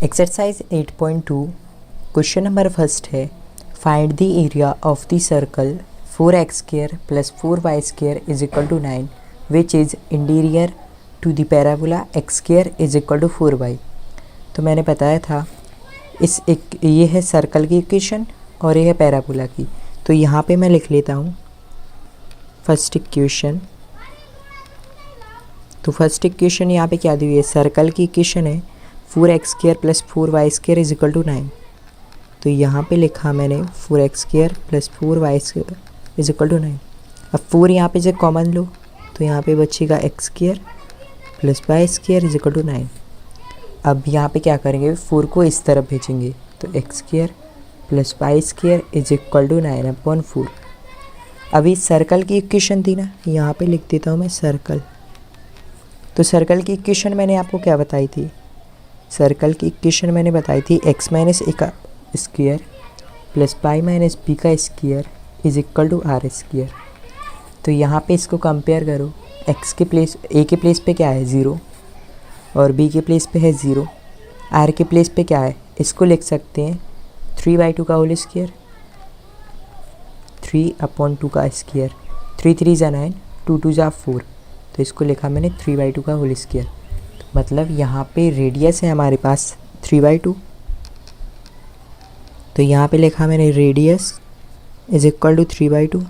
Exercise 8.2 question number first है find the area of the circle 4x² + 4y² = 9 which is interior to the parabola x² = 4y। तो मैंने बताया था ये है सर्कल की इक्वेशन और ये है पैराबोला की। तो यहाँ पे मैं लिख लेता हूँ फर्स्ट इक्वेशन। तो फर्स्ट इक्वेशन यहाँ पे क्या दी हुई है, सर्कल की इक्वेशन है 4x² + 4y² = 9। तो यहाँ पे लिखा मैंने 4x² + 4y² = 9। अब 4 यहाँ पे से कॉमन लो तो यहाँ पे बचेगा x² + y² = 9। अब यहाँ पे क्या करेंगे, 4 को इस तरफ भेजेंगे तो x² + y² = 9/4। अभी सर्कल की इक्वेशन थी ना, यहाँ पे लिख देता हूँ मैं सर्कल। तो सर्कल की इक्वेशन मैंने आपको क्या बताई थी, सर्कल की इक्वेशन मैंने बताई थी x - a का स्क्वायर + y - b का स्क्वायर = r²। तो यहाँ पे इसको कंपेयर करो, x के प्लेस a के प्लेस पे क्या है 0 और b के प्लेस पे है 0, r के प्लेस पे क्या है, इसको लिख सकते हैं 3/2 का होल स्क्वायर, 3/2 का स्क्वायर, 3 3 = 9, 2 2 = 4। तो इसको लिखा मैंने 3/2 का होल स्क्वायर। तो मतलब यहाँ पे रेडियस है हमारे पास 3/2। तो यहाँ पे लिखा मैंने रेडियस = 3/2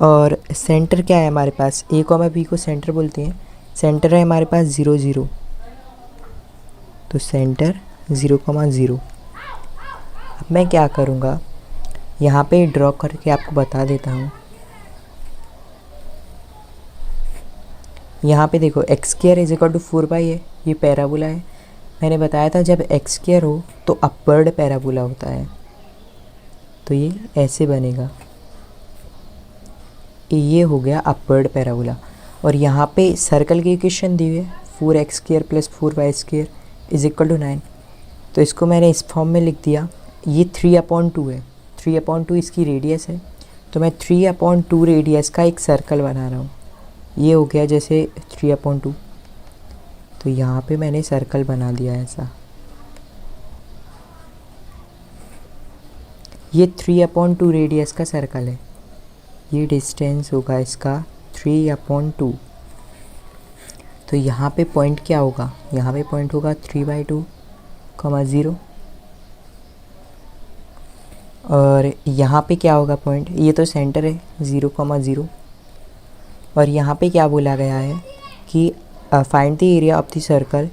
और सेंटर क्या है हमारे पास, a, b को सेंटर बोलते हैं। सेंटर है हमारे पास 0 0। तो सेंटर 0 0। अब मैं क्या करूँगा, यहाँ पे ड्रॉ करके आपको बता देता हूँ। यहाँ पे देखो x² = 4y है, ये पैराबोला है। मैंने बताया था जब x² हो तो अपवर्ड पैराबोला होता है। तो ये ऐसे बनेगा, ये हो गया अपवर्ड पैराबोला। और यहाँ पे सर्कल की इक्वेशन दी हुई है 4x² + 4y² = 9। तो इसको मैंने इस फॉर्म में लिख दिया। ये 3/2 है, 3/2 इसकी रेडियस है। तो मैं 3/2 रेडियस का एक सर्कल बना रहा हूँ। ये हो गया जैसे 3/2। तो यहाँ पे मैंने सर्कल बना दिया ऐसा। ये 3/2 रेडियस का सर्कल है, ये डिस्टेंस होगा इसका 3/2। तो यहाँ पे पॉइंट क्या होगा, यहाँ पे पॉइंट होगा 3/2, 0। और यहाँ पे क्या होगा पॉइंट, ये तो सेंटर है 0, 0। और यहाँ पे क्या बोला गया है कि find the area of the circle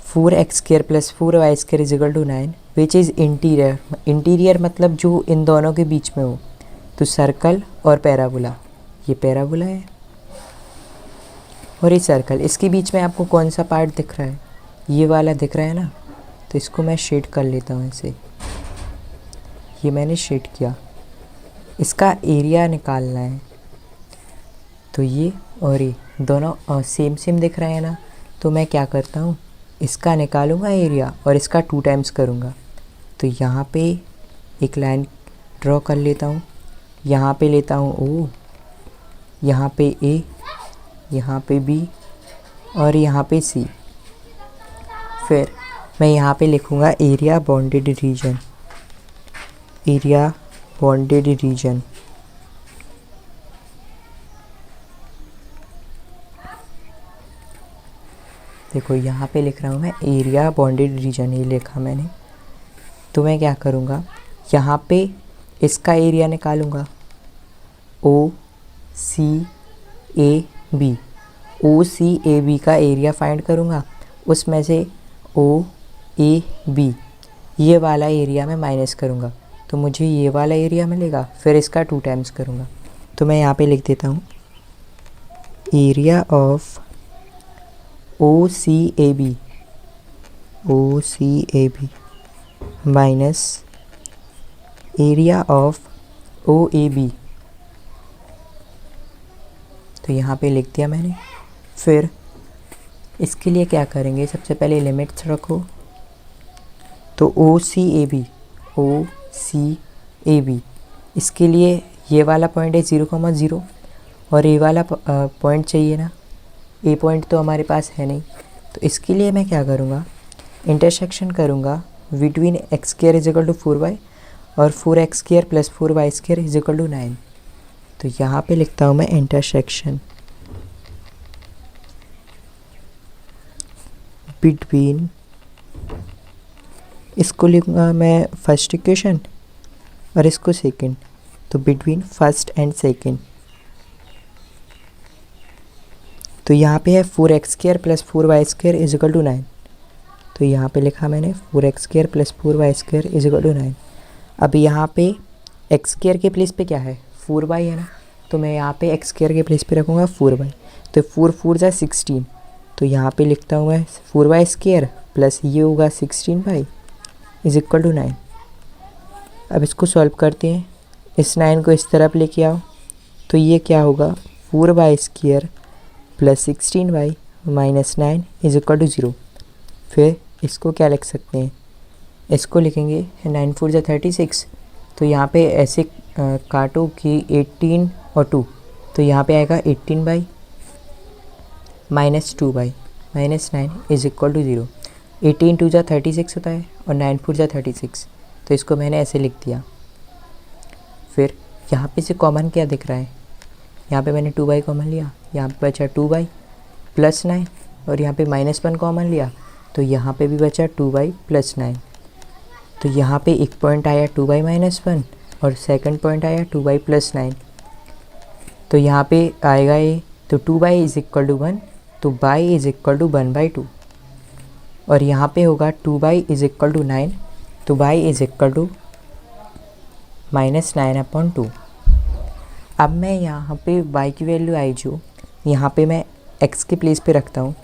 4x² + 4y² = 9 which is interior. Interior मतलब जो इन दोनों के बीच में हो। तो सर्कल और पैराबोला, ये पैराबोला है और ये सर्कल, इसके बीच में आपको कौन सा पार्ट दिख रहा है, ये वाला दिख रहा है ना। तो इसको मैं शेड कर लेता हूँ ऐसे, ये मैंने शेड किया। इसका एरिया निकालना है। तो ये और ये दोनों सेम दिख रहे हैं ना। तो मैं क्या करता हूँ, इसका निकालूंगा एरिया और इसका 2 टाइम्स करूँगा। तो यहाँ पे एक लाइन ड्रॉ कर लेता हूँ, यहाँ पे लेता हूँ O, यहाँ पे A, यहाँ पे B और यहाँ पे C। फिर मैं यहाँ पे लिखूँगा area bounded reason, area bounded reason. देखो यहाँ पे लिख रहा हूँ मैं एरिया बाउंडेड रीजन, ये लिखा मैंने। तो मैं क्या करूँगा, यहाँ पे इसका एरिया निकालूँगा OCAB, OCAB का एरिया फाइंड करूँगा। उसमें से OAB ये वाला एरिया मैं माइनस करूँगा तो मुझे ये वाला एरिया मिलेगा। फिर इसका 2 टाइम्स करूँगा। तो मैं यहाँ पे लिख देता हूँ area of OCAB minus area of OAB। तो यहाँ पे लिख दिया मैंने। फिर इसके लिए क्या करेंगे, सबसे पहले लिमिट्स रखो। तो OCAB इसके लिए ये वाला पॉइंट है 0, 0 और ये वाला पॉइंट चाहिए ना। ए पॉइंट तो हमारे पास है नहीं। तो इसके लिए मैं क्या करूँगा, इंटरसेक्शन करूँगा between x square is equal to 4y और 4x square plus 4y square is equal to 9। तो यहाँ पे लिखता हूँ मैं इंटरसेक्शन बिटवीन, इसको लिखूँगा मैं फर्स्ट इक्वेशन और इसको सेकंड, तो बिटवीन फर्स्ट एंड सेकंड। तो यहाँ पे है 4x square plus 4y square is equal to 9। तो यहाँ पे लिखा मैंने 4x square plus 4y square is equal to 9। अब यहाँ पे x स्क्वायर के प्लेस पे क्या है 4y है ना, तो मैं यहाँ पे x स्क्वायर के प्लेस पे रखूँगा 4y। तो 4 4 जा 16, तो यहाँ पे लिखता हूँ मैं 4y स्क्वायर प्लस ये होगा 16y इज इक्वल टू 9। अब इसको सॉल्व करते हैं, इस 9 को इस तरफ लेके आओ, तो ये क्या होगा 4y square plus 16y minus 9 is equal to 0। फिर इसको क्या लिख सकते हैं, इसको लिखेंगे 9 4 जा 36, तो यहाँ पे ऐसे काटो कि 18 और 2, तो यहाँ पे आएगा 18y minus 2y minus 9 is equal to 0। 18 2 जा 36 होता है और 9 4 जा 36, तो इसको मैंने ऐसे लिख दिया। फिर यहाँ पे से कॉमन क्या दिख रहा है, यहाँ पे मैंने 2y कॉमन लिया, यहाँ पे बचा 2y प्लस 9 और यहाँ पे माइनस 1 कॉमन लिया, तो यहाँ पे भी बचा 2y प्लस 9। तो यहाँ पे एक पॉइंट आया 2y माइनस 1 और सेकंड पॉइंट आया 2y प्लस 9। तो यहाँ पे आएगा ये, तो 2y इज इक्वल टू 1, तो y इज इक्वल टू 1/2। और यहाँ पे होगा 2y इज इक्वल टू 9, तो y is equal to minus 9/2। अब मैं यहाँ पे y की वैल्यू आई जो यहाँ पे मैं x के प्लेस पे रखता हूँ,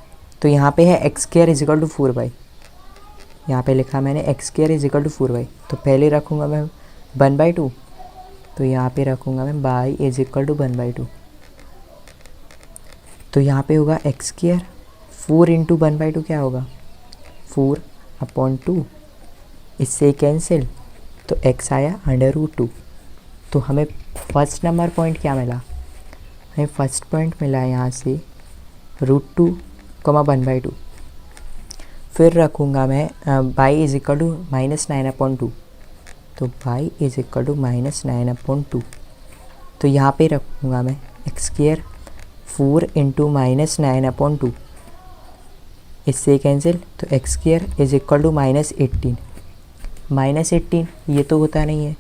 तो यहाँ पे है x square is equal to 4y, यहाँ पे लिखा मैंने x square is equal to 4y। तो पहले रखूँगा मैं 1/2, तो यहाँ पे रखूँगा मैं y इज इक्वल टू 1/2। तो यहाँ पे होगा x स्क्वायर 4 इंटू 1/2 क्या होगा 4/2, इससे कैंसिल, तो x आया √2। तो हमें फर्स्ट नंबर पॉइंट क्या मिला, हमें फर्स्ट पॉइंट मिला यहाँ से √2, 1/2। फिर रखूँगा मैं y is equal to minus 9/2, तो y is equal to minus 9/2। तो यहाँ पे रखूँगा मैं x स्क्वायर 4 इंटू माइनस 9/2, इससे कैंसिल, तो x square is equal to -18। -18 ये तो होता नहीं है,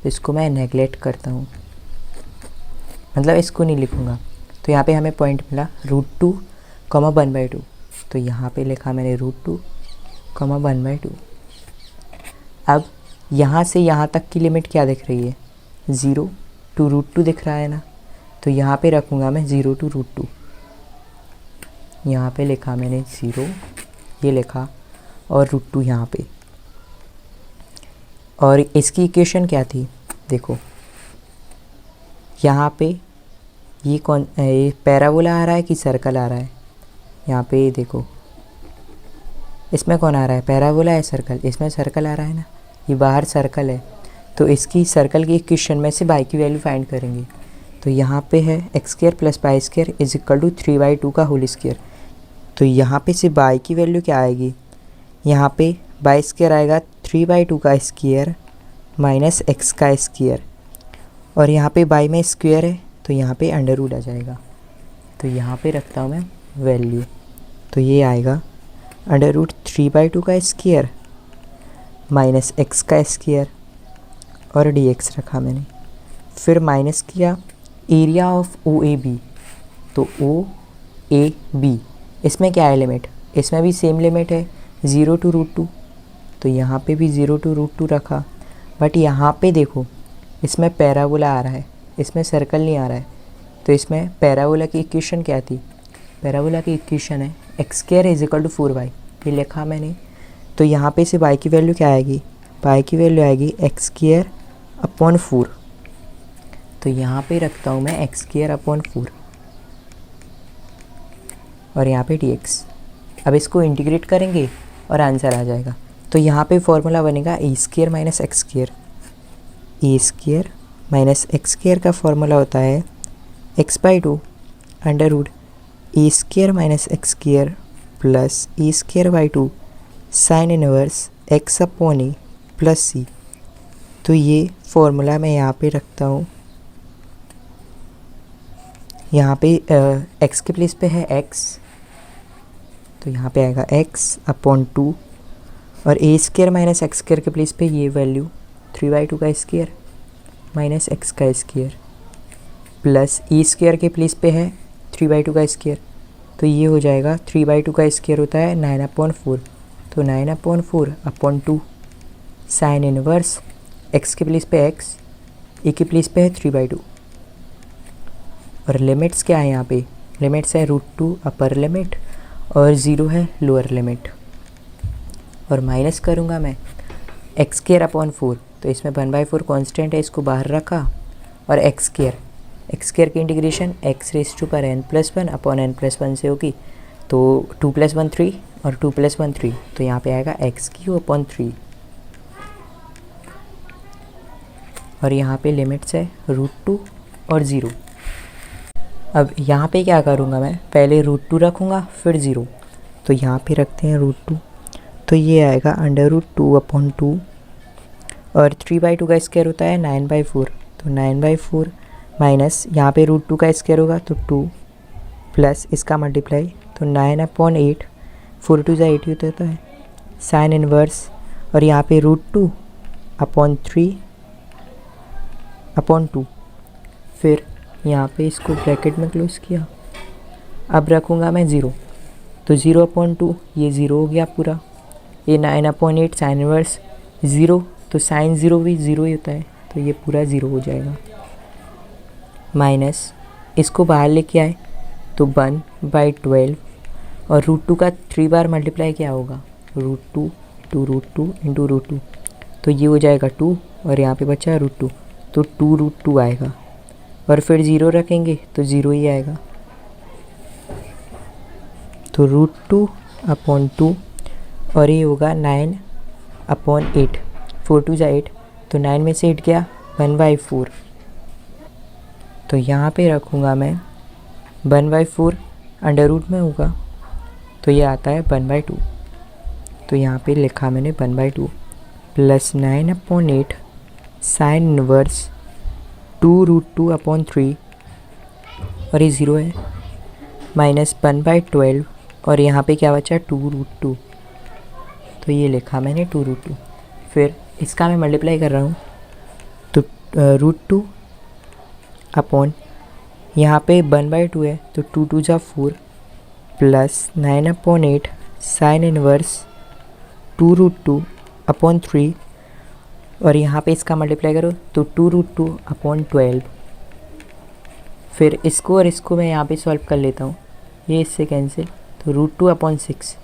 तो इसको मैं नेगलेक्ट करता हूँ, मतलब इसको नहीं लिखूँगा। तो यहाँ पे हमें पॉइंट मिला √2, 1/2, तो यहाँ पे लिखा मैंने √2, 1/2। अब यहाँ से यहाँ तक की लिमिट क्या दिख रही है 0 to √2 दिख रहा है ना, तो यहाँ पे रखूँगा मैं 0 to √2। यहाँ पे लिखा मैंने 0, ये लिखा, और √2 यहाँ पे। और इसकी इक्वेशन क्या थी देखो, यहाँ पे ये पैराबोला आ रहा है कि सर्कल आ रहा है, यहाँ पे देखो इसमें कौन आ रहा है पैराबोला है सर्कल, इसमें सर्कल आ रहा है ना, ये बाहर सर्कल है। तो इसकी सर्कल की इक्वेशन में से y की वैल्यू फाइंड करेंगे। तो यहाँ पे है x square plus y square is equal to 3/2 का होल स्क्वायर। तो यहाँ पे से y की वैल्यू क्या आएगी, यहाँ पे y स्क्वायर आएगा 3/2 का स्क्वायर माइनस x का स्क्वायर, और यहाँ पे y में स्क्वायर है तो यहाँ पे अंडर रूट आ जाएगा। तो यहाँ पे रखता हूँ मैं वैल्यू, तो ये आएगा √3/2 का स्क्वायर माइनस x का स्क्वायर और dx रखा मैंने। फिर माइनस किया एरिया ऑफ OAB, तो OAB इसमें क्या है लिमिट, इसमें भी सेम लिमिट है 0 to √2, तो यहाँ पे भी 0 to √2 रखा। बट यहाँ पे देखो इसमें पैराबोला आ रहा है, इसमें सर्कल नहीं आ रहा है, तो इसमें पैराबोला की इक्वेशन क्या थी, पैराबोला की इक्वेशन है x square is equal to 4y, ये लिखा मैंने। तो यहाँ पे से y की वैल्यू क्या आएगी, y की वैल्यू आएगी x स्क्वायर अपॉन 4। तो यहाँ पे रखता हूँ मैं x स्क्वायर अपॉन 4 और यहाँ पे dx। अब इसको इंटीग्रेट करेंगे और आंसर आ जाएगा। तो यहाँ पे फॉर्मूला बनेगा a square minus x square, a square minus x square का फॉर्मूला होता है x/2 under root a square minus x square plus a square by 2 sine inverse x upon a plus c. तो ये formula मैं यहाँ पे रखता हूँ। यहाँ पे एक्स के प्लेस पे है एक्स, तो यहाँ पे आएगा एक्स अपॉन 2 और ए स्क्र माइनस एक्स स्क्र के प्लेस पे ये वैल्यू 3/2 का स्क्र माइनस एक्स का स्क्र प्लस ई स्क्र के प्लेस पे है 3/2 का स्क्र, तो ये हो जाएगा 3/2 का स्क्र होता है 9/4, तो 9/4 अपॉन 2 साइन इनवर्स एक्स के प्लेस पे एक्स, ए के प्लेस पे है 3/2 और लिमिट्स क्या है यहाँ पे, लिमिट्स है √2 अपर लिमिट और 0 है लोअर लिमिट और माइनस करूँगा मैं एक्स स्क्र अपॉन 4, तो इसमें 1/4 कांस्टेंट है, इसको बाहर रखा और एक्स स्क्र की इंटीग्रेशन x⁻n+1 अपॉन n+1 से होगी, तो 2 + 1 3 और 2 + 1 3, तो यहाँ पे आएगा x³ अपॉन 3 और यहाँ पे लिमिट्स है √2 और 0। अब यहाँ पे क्या करूँगा मैं, पहले √2 रखूँगा फिर 0, तो यहाँ पे रखते हैं √2, तो ये आएगा √2 अपॉन 2 और 3/2 का स्क्वायर होता है 9/4, तो 9/4 माइनस यहाँ पे √2 का स्क्वायर होगा तो 2 प्लस इसका मल्टीप्लाई, तो 9/8, 4 2 8 होता है साइन इनवर्स और यहाँ पे √2 अपॉन 3 अपॉन 2, फिर यहाँ पे इसको ब्रैकेट में क्लोज किया। अब रखूँगा मैं 0, तो 0/2 ये 0 हो गया पूरा, ये 9/8 साइन इनवर्स 0, तो साइन 0 भी 0 ही होता है, तो ये पूरा 0 हो जाएगा माइनस इसको बाहर लेके आए तो 1/12 और √2 का 3 बार मल्टीप्लाई क्या होगा, √2 टू √2 इंटू √2, तो ये हो जाएगा 2 और यहाँ पे बचा √2, तो 2√2 आएगा और फिर 0 रखेंगे तो 0 ही आएगा, तो √2 अपॉन 2 और ये होगा 9/8, 4 2 8, तो 9 में से 8 गया 1/4, तो यहाँ पे रखूँगा मैं 1/4 अंडर रूट में होगा, तो ये आता है 1/2, तो यहाँ पे लिखा मैंने 1/2 प्लस 9/8 साइन इनवर्स 2√2 अपॉन 3 और ये 0 है माइनस 1/12 और यहाँ पे क्या बचा 2√2, तो ये लिखा मैंने 2√2, फिर इसका मैं मल्टीप्लाई कर रहा हूँ, तो √2 अपॉन यहाँ पे 1/2 है तो 2 2 जा 4 प्लस 9/8 साइन इनवर्स 2√2 अपॉन 3 और यहाँ पे इसका मल्टीप्लाई करो तो 2√2 अपॉन 12, फिर इसको और इसको मैं यहाँ पे सॉल्व कर लेता हूँ, ये इससे कैंसिल, तो √2 अपॉन 6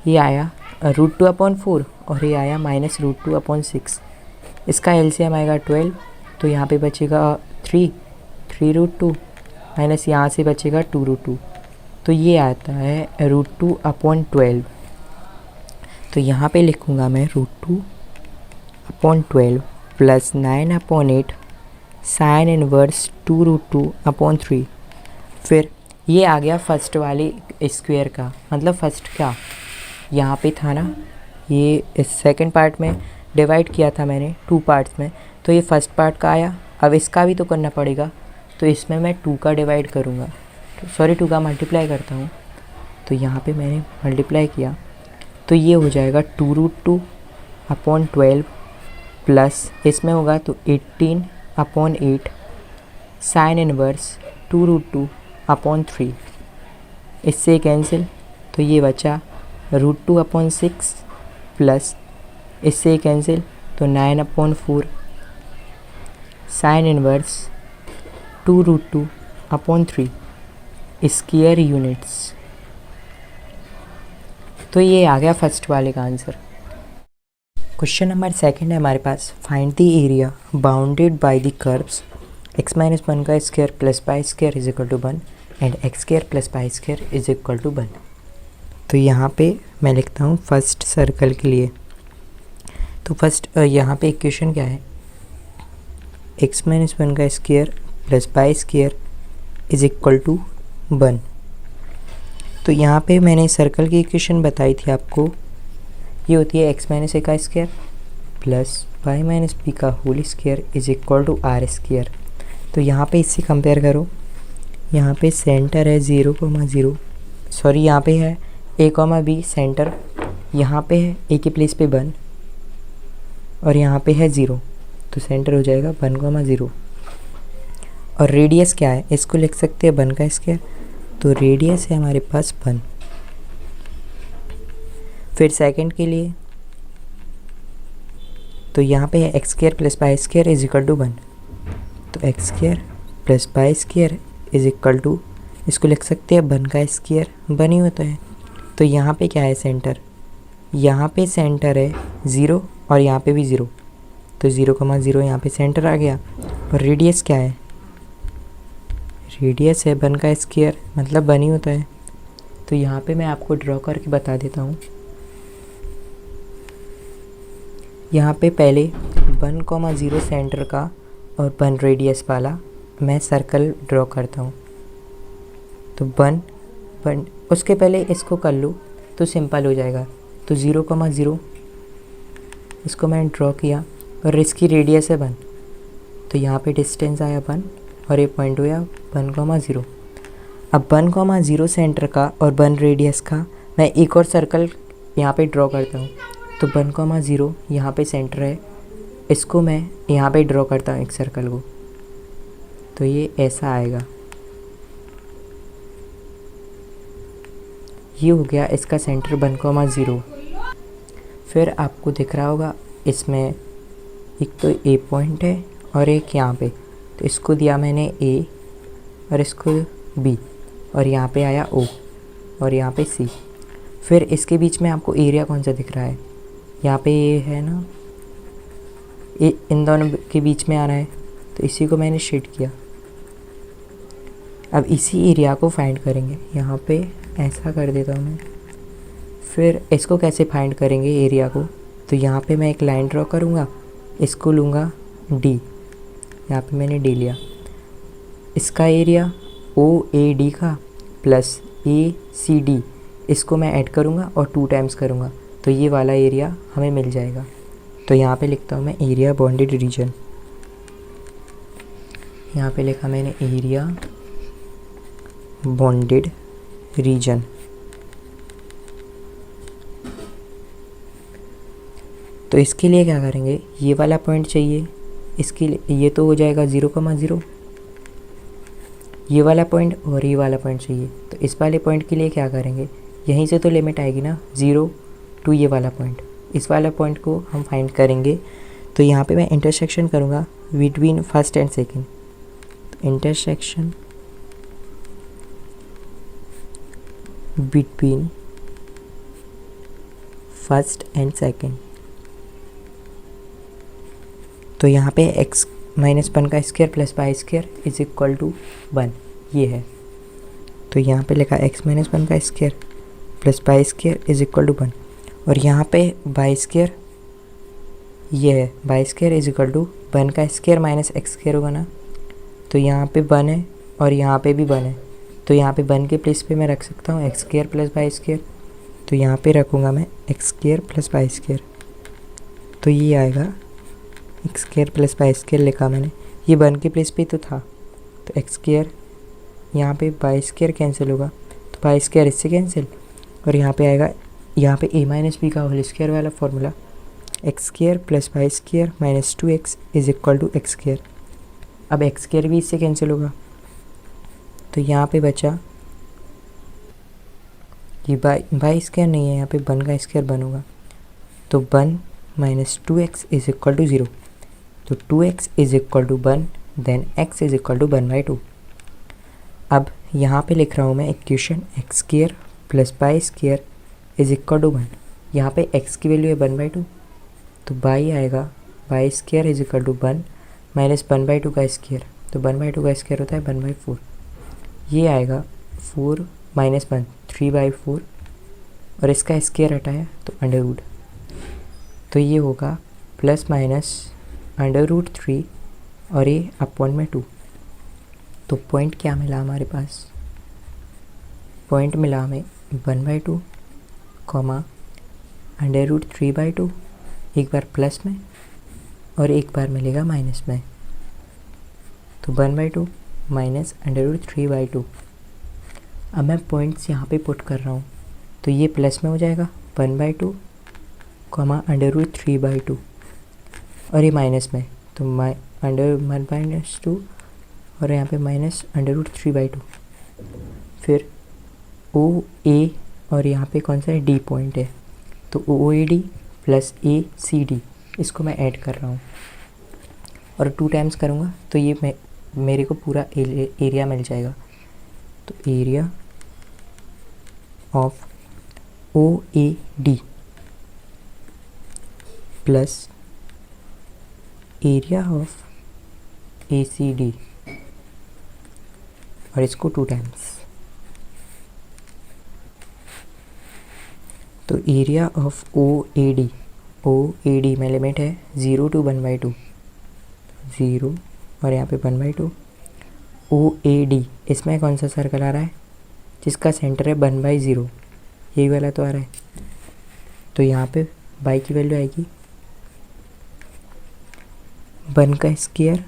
ये आया √2 अपॉन 4 और ये आया माइनस √2 अपॉन 6, इसका एलसीएम आएगा 12, तो यहाँ पे बचेगा 3√2 माइनस यहाँ से बचेगा 2√2, तो ये आता है √2 अपॉन 12, तो यहाँ पे लिखूँगा मैं √2 upon 12 plus 9/8 sine inverse 2√2 upon 3, फिर ये आ गया फर्स्ट वाले स्क्वायर का, मतलब फर्स्ट क्या यहाँ पे था ना, ये इस सेकंड पार्ट में डिवाइड किया था मैंने 2 पार्ट्स में, तो ये फर्स्ट पार्ट का आया, अब इसका भी तो करना पड़ेगा, तो इसमें मैं 2 का डिवाइड करूँगा, सॉरी 2 का मल्टीप्लाई करता हूँ, तो यहाँ पे मैंने मल्टीप्लाई किया, तो ये हो जाएगा 2√2 अपॉन 12 प्लस इसमें होगा तो 18/8 साइन इनवर्स 2√2 अपॉन 3, इससे कैंसिल, तो ये बचा √2 अपॉन 6 प्लस इससे कैंसिल, तो 9/4 sine inverse 2√2 upon 3 square units, तो ये आ गया फर्स्ट वाले का आंसर। क्वेश्चन नंबर सेकंड है हमारे पास, find the area bounded by the curves x-1 का square plus y square is equal to 1 and x² plus y square is equal to 1। तो यहाँ पे मैं लिखता हूँ फर्स्ट सर्कल के लिए, तो फर्स्ट यहाँ पे इक्वेशन क्या है, x-1 का square plus y square is equal to 1। तो यहाँ पे मैंने सर्कल की इक्वेशन बताई थी आपको ये होती है x माइनस ए का square plus y minus b का whole square is equal to r square. तो यहाँ पे इससे कंपेयर करो, यहाँ पे सेंटर है 0,0, सॉरी यहाँ पे है a,b सेंटर, यहाँ पे है a के प्लेस पे 1 और यहाँ पे है 0, तो सेंटर हो जाएगा 1,0। और रेडियस क्या है, इसको लिख सकते हैं 1 का स्क्वायर, तो रेडियस है हमारे पास 1। फिर सेकंड के लिए तो यहाँ पे है x square plus y square is equal to 1, तो x square plus y square is equal to, इसको लिख सकते हैं 1 का स्क्वायर, 1 ही होता है। तो यहाँ पे क्या है सेंटर, यहाँ पे सेंटर है 0 और यहाँ पे भी 0, तो 0,0 यहाँ पे सेंटर आ गया। और रेडियस क्या है, रेडियस है 1 का स्क्वायर, मतलब 1 ही होता है। तो यहाँ पे मैं आपको ड्रॉ करके बता देता हूँ। यहाँ पे पहले 1,0 सेंटर का और 1 रेडियस वाला मैं सर्कल ड्रॉ करता हूँ। तो 1 उसके पहले इसको कर लूँ तो सिंपल हो जाएगा। तो 0,0 इसको मैंने ड्रॉ किया और इसकी रेडियस है 1, तो यहाँ पे डिस्टेंस आया 1 और ये पॉइंट हुआ 1,0। अब 1,0 सेंटर का और 1 रेडियस का मैं एक और सर्कल यहाँ पे ड्रॉ करता हूँ। तो 1,0 यहाँ पे सेंटर है, इसको मैं यहाँ पे ड्रॉ करता हूँ एक सर्कल को, तो ये ऐसा आएगा। ये हो गया इसका सेंटर 1,0। फिर आपको दिख रहा होगा इसमें एक तो ए पॉइंट है और एक यहाँ पे, तो इसको दिया मैंने ए और इसको बी, और यहाँ पे आया ओ और यहाँ पे सी। फिर इसके बीच में आपको एरिया कौन सा दिख रहा है, यहाँ पे ये है ना, ये इन दोनों के बीच में आ रहा है, तो इसी को मैंने शेड किया। अब इसी एरिया को फाइंड करेंगे, यहाँ पे ऐसा कर देता हूँ मैं। फिर इसको कैसे फाइंड करेंगे एरिया को, तो यहाँ पे मैं एक लाइन ड्रॉ करूँगा, इसको लूँगा डी, यहाँ पे मैंने डी लिया। इसका एरिया OAD का प्लस ACD, इसको मैं ऐड करूँगा और 2 टाइम्स करूँगा, तो ये वाला एरिया हमें मिल जाएगा। तो यहाँ पे लिखता हूँ मैं एरिया बॉन्डेड रीजन, यहाँ पे लिखा मैंने एरिया बॉन्डेड रीजन। तो इसके लिए क्या करेंगे, ये वाला पॉइंट चाहिए, इसके लिए ये तो हो जाएगा 0,0, ये वाला पॉइंट और ये वाला पॉइंट चाहिए। तो इस वाले पॉइंट के लिए क्या करेंगे, यहीं से तो लिमिट आएगी ना 0 टू ये वाला पॉइंट, इस वाला पॉइंट को हम फाइंड करेंगे। तो यहाँ पे मैं इंटरसेक्शन करूँगा between first and second, intersection between first and second. तो यहाँ पे x माइनस 1 का square plus y square is equal to 1, ये है। तो यहाँ पे लिखा x माइनस 1 का square plus y square is equal to 1, और यहाँ पे वाई स्क्वायर ये है, y square is equal to 1 का स्क्वायर माइनस एक्स स्क्वायर होगा ना। तो यहाँ पे 1 है और यहाँ पे भी 1 है, तो यहाँ पे 1 के प्लेस पे मैं रख सकता हूँ x square plus y square, तो यहाँ पे रखूँगा मैं x square plus y square, तो ये आएगा x square plus y square लिखा मैंने, ये 1 के प्लेस पे तो था, तो एक्स स्क्वायर, यहाँ पे वाई स्क्वायर कैंसिल होगा, तो वाई स्क्वायर इससे कैंसिल, और यहाँ पे आएगा, यहाँ पे a माइनस बी का होल स्क्वायर वाला formula, x square plus y square minus 2x is equal to x square. अब एक्स स्क्वायर भी इससे कैंसिल होगा, तो यहाँ पे बचा ये वाई स्क्वायर नहीं है, यहाँ पे 1 का स्क्वायर 1 होगा, तो 1 minus 2x is equal to 0, तो 2x is equal to 1, then x is equal to 1/2। अब यहाँ पे लिख रहा हूँ मैं equation x square plus y square is equal to 1, यहाँ पे x की वैल्यू है 1/2, तो y आएगा y square is equal to 1 minus 1/2 का स्क्वायर, तो 1/2 का स्क्वायर होता है 1/4, ये आएगा 4 माइनस 1 3/4, और इसका स्क्वायर हटाया तो अंडर रूट, तो ये होगा प्लस माइनस √3 और ये अपॉन में 2। तो पॉइंट क्या मिला हमारे पास, पॉइंट मिला हमें 1/2 कॉमा अंडर रूट 3/2, एक बार प्लस में और एक बार मिलेगा माइनस में, तो 1/2 माइनस अंडर रूट 3/2। अब मैं पॉइंट्स यहाँ पे पुट कर रहा हूँ, तो ये प्लस में हो जाएगा 1/2 अंडर रूट 3/2, और ये माइनस में, तो अंडर-1/2 और यहाँ पे माइनस अंडर रूट 3/2। फिर ओ ए और यहाँ पे कौन सा है, डी पॉइंट है, तो O A D plus A C D, इसको मैं ऐड कर रहा हूँ और 2 टाइम्स करूँगा तो ये मेरे को पूरा एरिया मिल जाएगा। तो area of O A D plus area of A C D, और इसको 2 टाइम्स, तो area of O A D में लिमिट है 0 to 1/2, 0 और यहाँ पे 1/2। ओ ए डी, इसमें कौन सा सर्कल आ रहा है, जिसका सेंटर है 1/0, यही वाला तो आ रहा है, तो यहाँ पे बाई की वैल्यू आएगी 1 का स्क्वायर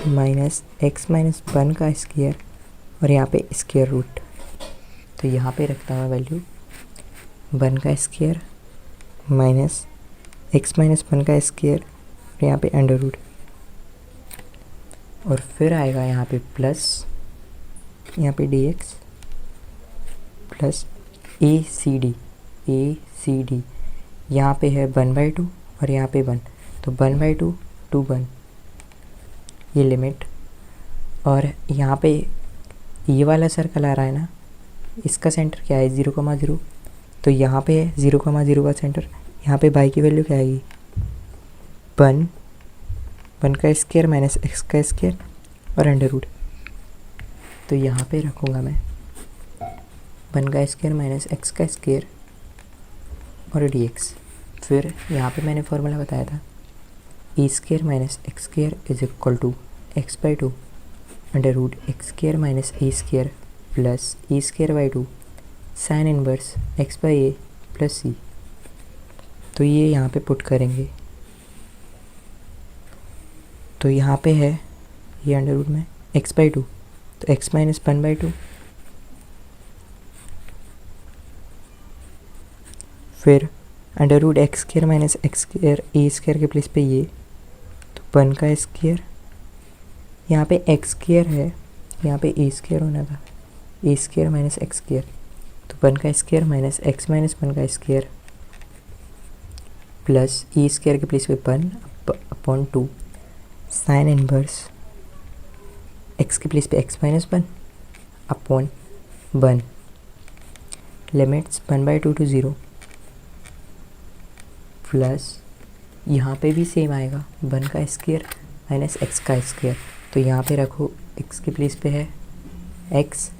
माइनस x माइनस 1 का स्क्वायर, और यहाँ पे स्क्वायर रूट, तो यहाँ पे रखता हूँ वैल्यू 1 का स्क्वायर माइनस x माइनस 1 का स्क्वायर, और यहाँ पे अंडर रूट, और फिर आएगा यहाँ पे प्लस, यहाँ पे dx plus A C D, यहाँ पे है 1/2 और यहाँ पे 1, तो 1/2 to 1 ये लिमिट, और यहाँ पे ये वाला सर्कल आ रहा है ना, इसका सेंटर क्या है 0,0, तो यहाँ पे है 0,0 का सेंटर, यहाँ पे बाई की वैल्यू क्या आएगी 1 का स्क्वायर माइनस x का स्क्वायर और अंडर रूट, तो यहाँ पे रखूँगा मैं 1 का स्क्वायर माइनस x का स्क्वायर और dx। फिर यहाँ पे मैंने फॉर्मूला बताया था a square minus x square is equal to x/2 under root x square minus a square plus a स्क्वायर/2 sine inverse x/a plus c। तो ये यहाँ पे पुट करेंगे, तो यहाँ पे है ये अंडर रूट में x/2, तो x माइनस 1/2, फिर under root x square minus x square a square के प्लेस पे ये, तो 1 का स्क्वायर, यहाँ पे एक्स स्क्वायर है, यहाँ पे ए स्क्वायर होना था, a square minus x square, तो 1 का स्क्वायर माइनस एक्स माइनस 1 का स्क्वायर प्लस ए स्क्वायर के प्लेस पे 1/2 साइन इनवर्स एक्स के प्लेस पे x minus 1 upon 1, limits 1/2 to 0 plus यहाँ पे भी सेम आएगा 1 का स्क्वायर माइनस एक्स का स्क्वायर, तो यहाँ पे रखो एक्स के प्लेस पे है एक्स,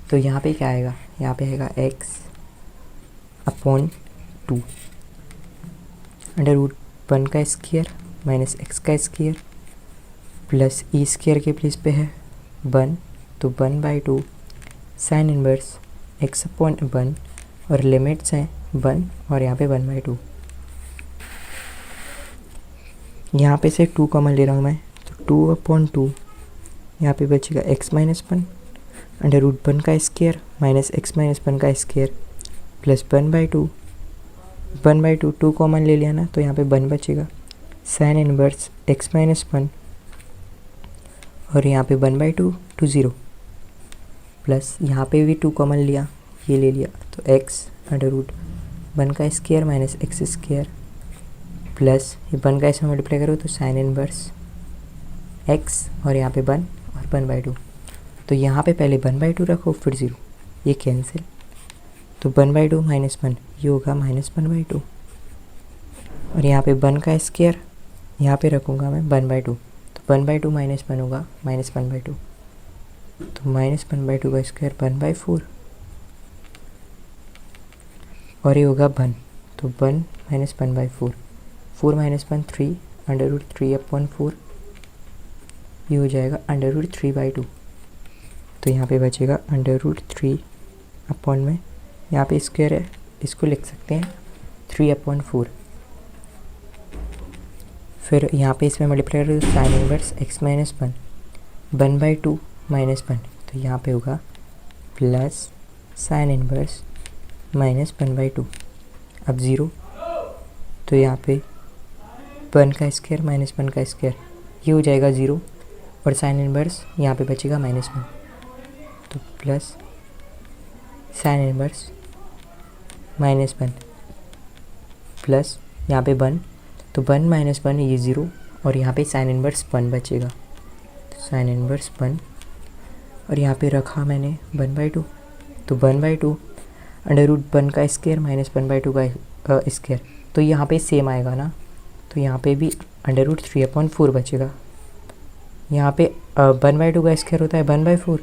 तो यहाँ पे क्या आएगा, यहाँ पे आएगा एक्स अपॉन 2 अंडर रूट 1 का स्क्वायर माइनस एक्स का स्क्वायर प्लस ई स्क्वायर के प्लेस पे है 1, तो 1/2 साइन इनवर्स एक्स अपॉन 1, और लिमिट्स हैं 1 और यहाँ पे 1/2। यहाँ पे से 2 कॉमन ले रहा हूँ मैं, तो 2/2 यहाँ पे बचेगा x माइनस 1 अंडर रूट 1 का स्क्वायर माइनस एक्स माइनस 1 का स्क्वायर प्लस 1/2, 2 कॉमन ले लिया ना, तो यहाँ पे 1 बचेगा साइन इनवर्स x माइनस 1, और यहाँ पे 1/2 to 0 प्लस यहाँ पे भी 2 कॉमन लिया, ये ले लिया, तो x अंडर रूट 1 का square minus x square plus ये 1 का इसमें मल्टीप्लाई करो तो साइन इनवर्स x, और यहाँ पे 1 और 1/2, तो यहाँ पे पहले 1/2 रखो फिर 0, ये कैंसिल, तो 1/2 माइनस 1 ये होगा माइनस 1/2, और यहाँ पे 1 का स्क्वायर यहाँ पे रखूँगा मैं 1/2, तो 1/2 माइनस 1 होगा माइनस 1/2, तो माइनस 1/2 का स्क्वायर 1/4, और ये होगा 1, तो 1 माइनस 1/4, 4 माइनस 1 3 अंडर रूट 3/4, ये हो जाएगा अंडर रूट 3/2, तो यहाँ पे बचेगा अंडर रूट 3 अपॉन में, यहाँ पे स्क्वायर है इसको लिख सकते हैं 3/4। फिर यहाँ पे इसमें मल्टीप्लाई करो sine inverse x minus 1/2 minus 1, तो यहाँ पे होगा प्लस साइन इनवर्स -1/2। अब 0, तो यहाँ पे 1 का स्क्वायर माइनस 1 का स्क्वायर, ये हो जाएगा 0, और साइन इनवर्स यहाँ पे बचेगा -1, तो प्लस साइन इनवर्स -1 प्लस यहाँ पे 1, तो 1 माइनस 1 ये 0, और यहाँ पे साइन इनवर्स 1 बचेगा, तो साइन इनवर्स 1, और यहाँ पे रखा मैंने 1/2, तो 1/2 √1 का स्क्वायर माइनस 1/2 का स्क्वायर, तो यहाँ पे सेम आएगा ना, तो यहाँ पे भी √3/4 बचेगा। यहाँ पे 1/2 का स्क्वायर होता है 1/4,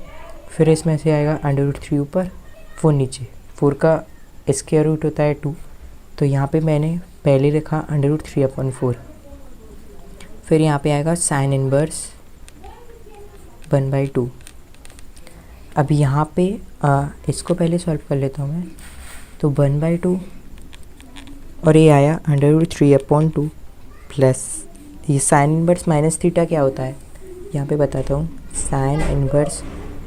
फिर इसमें से आएगा √3 ऊपर 4 नीचे, 4 का स्क्वायर रूट होता है 2, तो यहाँ पे मैंने पहले लिखा √3/4। फिर यहाँ पे आएगा साइन इनवर्स 1/2। अब यहाँ पे इसको पहले सॉल्व कर लेता हूँ मैं, तो 1/2 और ये आया √3/2 प्लस ये साइन इनवर्स माइनस थीटा क्या होता है, यहाँ पे बताता हूँ। Sine inverse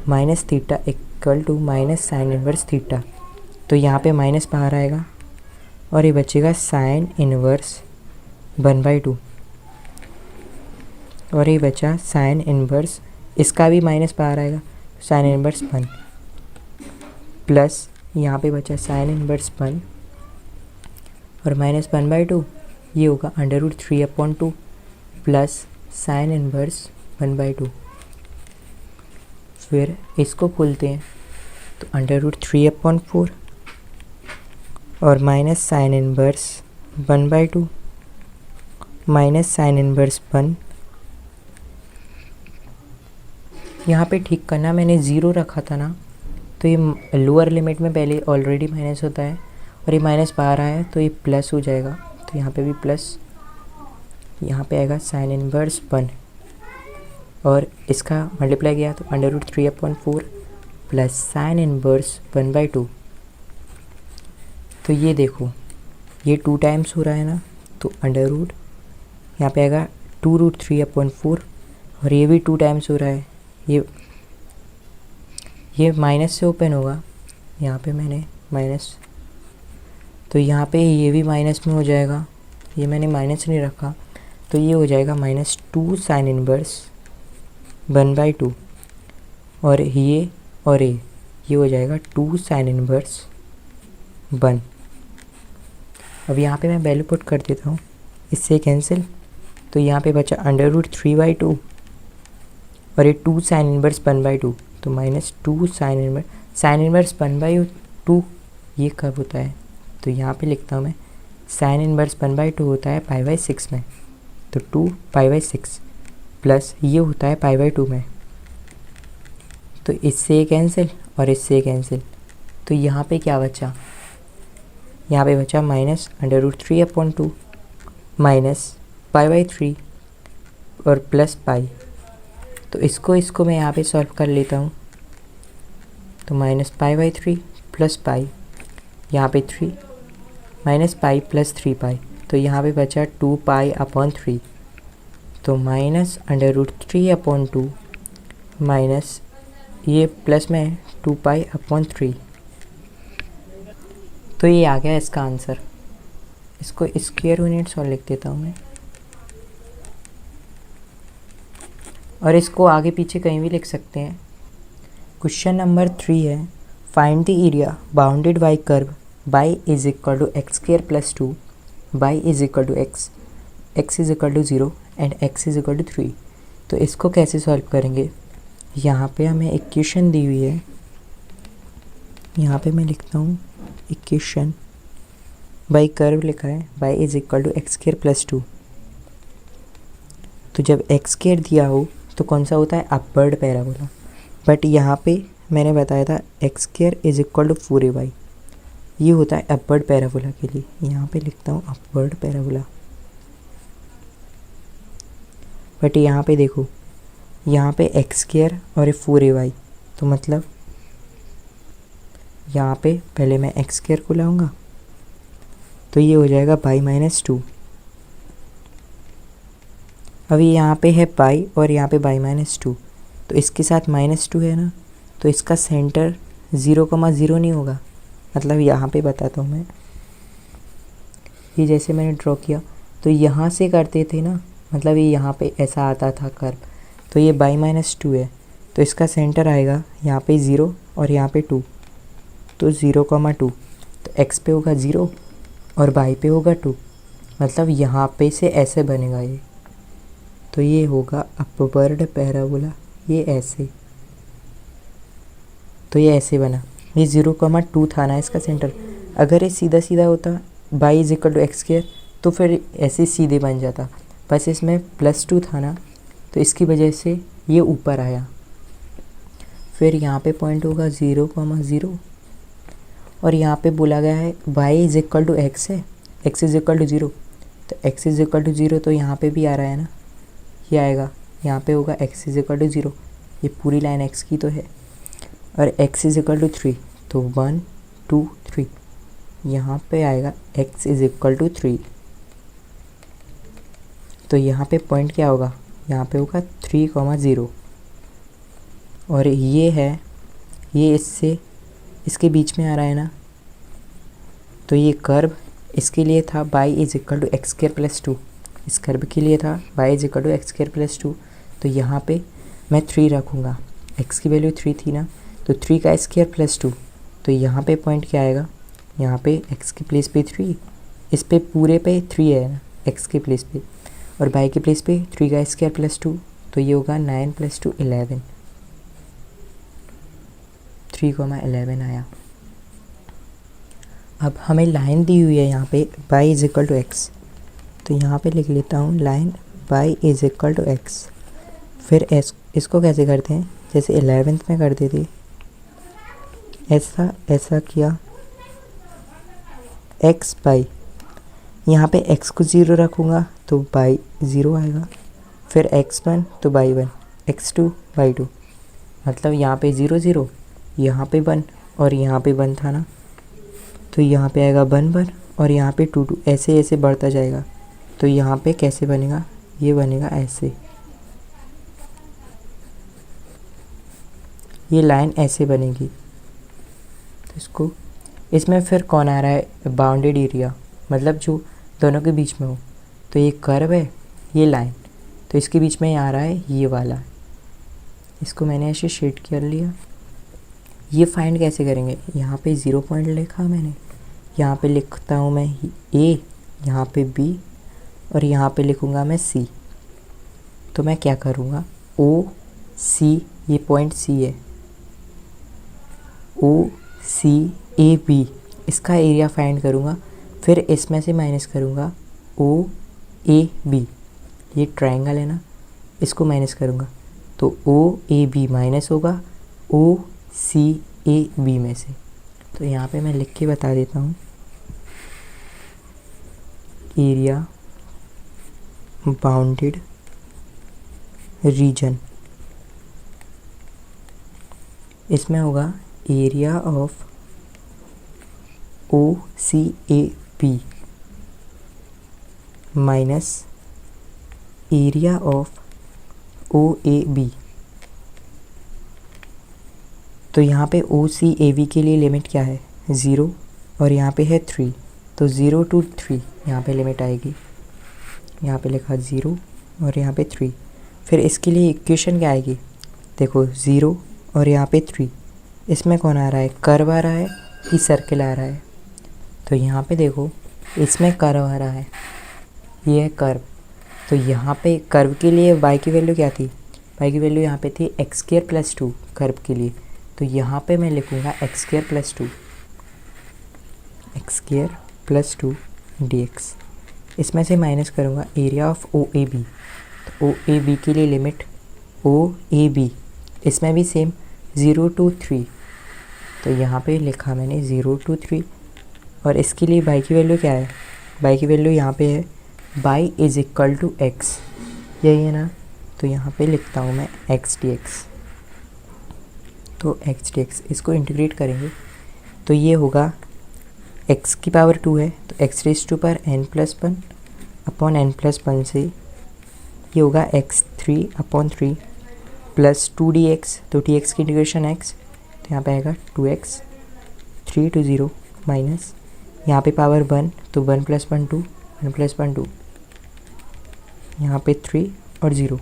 minus theta equal to minus sine inverse theta, तो यहाँ पे माइनस बाहर आएगा और ये बचेगा साइन इनवर्स 1/2, और ये बचा साइन इनवर्स, इसका भी माइनस बाहर आएगा, साइन इनवर्स 1 प्लस यहाँ पे बचा साइन इनवर्स 1 और माइनस 1/2, ये होगा √3/2 प्लस साइन इनवर्स 1/2। फिर इसको खोलते हैं, तो √3/4 और minus sine inverse 1/2 minus sine inverse 1। यहाँ पे ठीक करना, मैंने 0 रखा था ना, तो ये लोअर लिमिट में पहले ऑलरेडी माइनस होता है, और ये माइनस बाहर आया है तो ये प्लस हो जाएगा, तो यहाँ पे भी प्लस, यहाँ पे आएगा साइन इनवर्स 1 और इसका मल्टीप्लाई किया तो √3/4 प्लस साइन इनवर्स 1/2। तो ये देखो ये 2 टाइम्स हो रहा है ना, तो अंडर यहाँ पे आएगा 2√3/4, और ये भी 2 टाइम्स हो रहा है, ये माइनस से ओपन होगा, यहाँ पे मैंने माइनस, तो यहाँ पे ये भी माइनस में हो जाएगा, ये मैंने माइनस नहीं रखा, तो ये हो जाएगा -2 साइन इनवर्स 1/2, और ये हो जाएगा 2 साइन इनवर्स 1। अब यहाँ पे मैं वैल्यू पुट कर देता हूँ, इससे कैंसिल, तो यहाँ पे बचा √3/2 और ये 2 साइन इनवर्स 1/2, तो -2 साइन इनवर्स 1/2 ये कब होता है, तो यहाँ पे लिखता हूँ मैं, साइन इनवर्स 1/2 होता है π/6 में, तो 2 π/6 प्लस ये होता है π/2 में, तो इससे ये कैंसिल और इससे कैंसिल, तो यहाँ पे क्या बचा, यहाँ पे बचा -√3/2 माइनस π/3 और प्लस पाई, तो इसको मैं यहाँ पे सॉल्व कर लेता हूँ, तो -π/3 प्लस पाई, यहाँ पे 3 माइनस पाई प्लस 3 पाई, तो यहाँ पे बचा 2π/3, तो -√3/2 माइनस ये प्लस में 2π/3, तो ये आ गया इसका आंसर। इसको स्क्वायर यूनिट्स और लिख देता हूँ मैं, और इसको आगे पीछे कहीं भी लिख सकते हैं। क्वेश्चन नंबर 3 है, find the area bounded by curve y is equal to x² + 2, y is equal to x is equal to 0 and x is equal to 3। तो इसको कैसे सॉल्व करेंगे, यहाँ पे हमें इक्वेशन दी हुई है, यहाँ पे मैं लिखता हूँ इक्वेशन, बाय कर्व लिखा है y is equal to x² + 2। तो जब x² दिया हो तो कौन सा होता है, अपवर्ड पैराबोला, बट यहाँ पे मैंने बताया था x² is equal to 4ay, ये होता है अपवर्ड पैराबोला के लिए। यहाँ पे लिखता हूँ अपवर्ड पैराबोला, बट यहाँ पे देखो, यहाँ पे x² और 4ay, तो मतलब यहाँ पे पहले मैं x² को लाऊंगा, तो ये हो जाएगा बाई माइनस टू। अभी यहाँ पे है बाई और यहाँ पे बाई माइनस टू, तो इसके साथ माइनस टू है ना, तो इसका सेंटर 0,0 नहीं होगा। मतलब यहाँ पे बताता हूँ मैं, ये जैसे मैंने ड्रॉ किया तो यहाँ से करते थे ना, मतलब ये यहाँ पे ऐसा आता था कर्व, तो ये बाई माइनस टू है, तो इसका सेंटर आएगा यहाँ पे 0 और यहाँ पे 2, तो 0,2, तो x पे होगा 0 और y पे होगा 2, मतलब यहाँ पे से ऐसे बनेगा ये, तो ये होगा अपवर्ड पैराबोला, ये ऐसे, तो ये ऐसे बना। ये 0,2 था ना इसका सेंटर, अगर ये सीधा सीधा होता y is equal to x square तो फिर ऐसे सीधे बन जाता, बस इसमें +2 था ना, तो इसकी वजह से ये ऊपर आया। फिर यहाँ पे पॉइंट होगा 0,0 और यहाँ पे बोला गया है y is equal to x है, x इज इक्वल टू 0, तो x इज इक्वल टू 0 तो यहाँ पे भी आ रहा है ना, ये आएगा, यहाँ पे होगा x इज इक्वल टू 0, ये पूरी लाइन x की तो है, और x इज इक्वल टू 3, तो 1 2 3, यहाँ पे आएगा x इज इक्वल टू 3, तो यहाँ पे पॉइंट क्या होगा, यहाँ पे होगा 3,0 और ये है, ये इससे इसके बीच में आ रहा है ना, तो ये कर्व इसके लिए था y is equal to x square plus 2, इस कर्व के लिए था y is equal to x square plus 2, तो यहाँ पे मैं 3 रखूँगा, x की वैल्यू 3 थी ना, तो 3 का स्क्वायर प्लस 2, तो यहाँ पे पॉइंट क्या आएगा, यहाँ पे x की प्लेस पे 3, इस पे पूरे पे 3 है ना x के प्लेस पे, और y के प्लेस पे 3 का स्क्वायर प्लस 2, तो ये होगा 9 + 2 11, 3,11 आया। अब हमें लाइन दी हुई है यहाँ पे y is equal to x, तो यहाँ पे लिख लेता हूँ line y is equal to x. फिर इसको कैसे करते हैं, जैसे 11th में करते थे, ऐसा किया x बाई, यहाँ पे x को 0 रखूँगा तो y 0 आएगा, फिर x1 तो y 1, x2 y 2, मतलब यहाँ पे 0 0, यहाँ पे 1 और यहाँ पे 1 था ना, तो यहाँ पे आएगा 1 1 और यहाँ पे 2 2, ऐसे ऐसे बढ़ता जाएगा, तो यहाँ पे कैसे बनेगा, ये बनेगा ऐसे, ये लाइन ऐसे बनेगी। तो इसको, इसमें फिर कौन आ रहा है, बाउंडेड एरिया, मतलब जो दोनों के बीच में हो, तो ये कर्व है, ये लाइन, तो इसके बीच में आ रहा है ये वाला, इसको मैंने ऐसे शेड कर लिया। ये फाइंड कैसे करेंगे, यहाँ पे 0 पॉइंट लिखा मैंने, यहाँ पे लिखता हूँ मैं a, यहाँ पे b और यहाँ पे लिखूँगा मैं c। तो मैं क्या करूँगा, o c, ये पॉइंट c है, o c a b, इसका एरिया फाइंड करूँगा, फिर इसमें से माइनस करूँगा o a b, ये ट्रायंगल है ना, इसको माइनस करूँगा, तो o a b माइनस होगा o c a b में से। तो यहाँ पे मैं लिख के बता देता हूँ, एरिया बाउंडेड रीजन, इसमें होगा area of O C A B minus area of O A B. तो यहाँ पे ओ सी ए बी के लिए लिमिट क्या है, 0 और यहाँ पे है 3, तो 0 to 3 यहाँ पे लिमिट आएगी, यहाँ पे लिखा 0 और यहाँ पे 3। फिर इसके लिए इक्वेशन क्या आएगी, देखो 0 और यहाँ पे 3, इसमें कौन आ रहा है, कर्व आ रहा है कि सर्कल आ रहा है, तो यहाँ पे देखो इसमें कर्व आ रहा है, ये है कर्व, तो यहाँ पे कर्व के लिए y की वैल्यू क्या थी, y की वैल्यू यहाँ पे थी x² + 2 कर्व के लिए, तो यहाँ पे मैं लिखूँगा x² + 2, x² + 2 dx, इसमें से माइनस करूँगा area of O A B, तो ओ ए बी के लिए लिमिट ओ ए बी, इसमें भी सेम 0 to 3, तो यहाँ पे लिखा मैंने 0 to 3, और इसके लिए y की वैल्यू क्या है, y की वैल्यू यहाँ पे है y is equal to x, यही है ना, तो यहाँ पे लिखता हूँ मैं x dx, तो x dx इसको इंटीग्रेट करेंगे तो ये होगा x की पावर 2 है तो x रेज टू पर n+1 अपॉन n+1 से ये होगा x3/3 प्लस 2dx, तो dx की इंटीग्रेशन x, तो यहाँ पे आएगा 2x 3 to 0 माइनस यहाँ पे पावर 1 तो 1+1 2 1+1 2, यहाँ पे 3 और 0,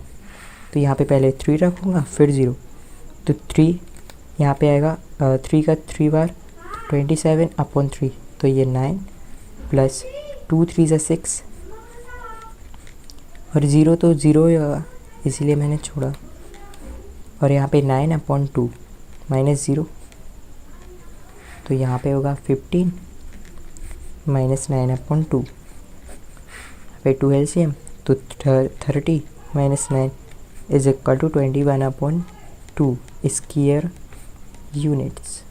तो यहाँ पे पहले 3 रखूँगा फिर 0, तो 3 यहाँ पे आएगा 3 का 3 बार 27/3, तो ये 9 प्लस 2 3 ज़ा 6 और 0 तो 0 ही होगा इसीलिए मैंने छोड़ा, और यहाँ पे 9/2 माइनस 0, तो यहाँ पे होगा 15 माइनस 9/2, पे 2 LCM तो 30 minus 9 is equal to 21/2 square units.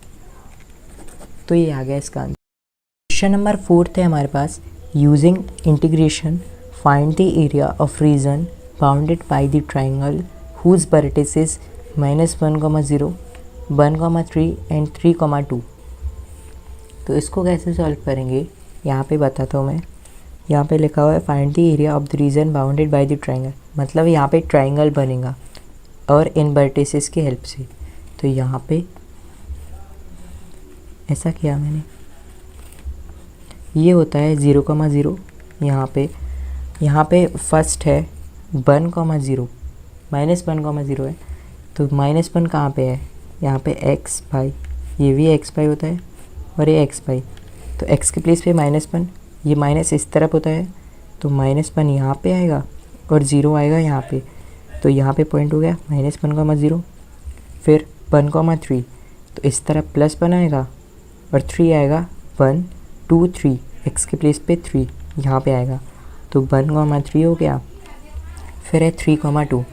तो ये आ गया इसका आंसर। क्वेश्चन नंबर 4 है हमारे पास, using integration find the area of region bounded by the triangle whose vertices -1,0 1,3 and 3,2। तो इसको कैसे सॉल्व करेंगे यहाँ पे बताता हूँ मैं। यहाँ पे लिखा हुआ है find the area of the reason bounded by the triangle, मतलब यहाँ पे ट्राइंगल बनेगा और इन वर्टिसेस की हेल्प से। तो यहाँ पे ऐसा किया मैंने, ये होता है 0,0, यहाँ पे फर्स्ट है 1,0 -1,0 है, तो -1 कहाँ पे है, यहाँ पे x बाई, ये भी x बाई होता है और ये x बाई, तो x के प्लेस पे -1, ये माइनस इस तरफ होता है तो -1 यहाँ पे आएगा और 0 आएगा यहाँ पे, तो यहाँ पे पॉइंट हो गया -1,0, फिर 1,3, तो इस तरफ +1 आएगा और 3 आएगा 1 2 3, x के प्लेस पे 3 यहाँ पे आएगा, तो 1,3 हो गया, फिर है 3,2,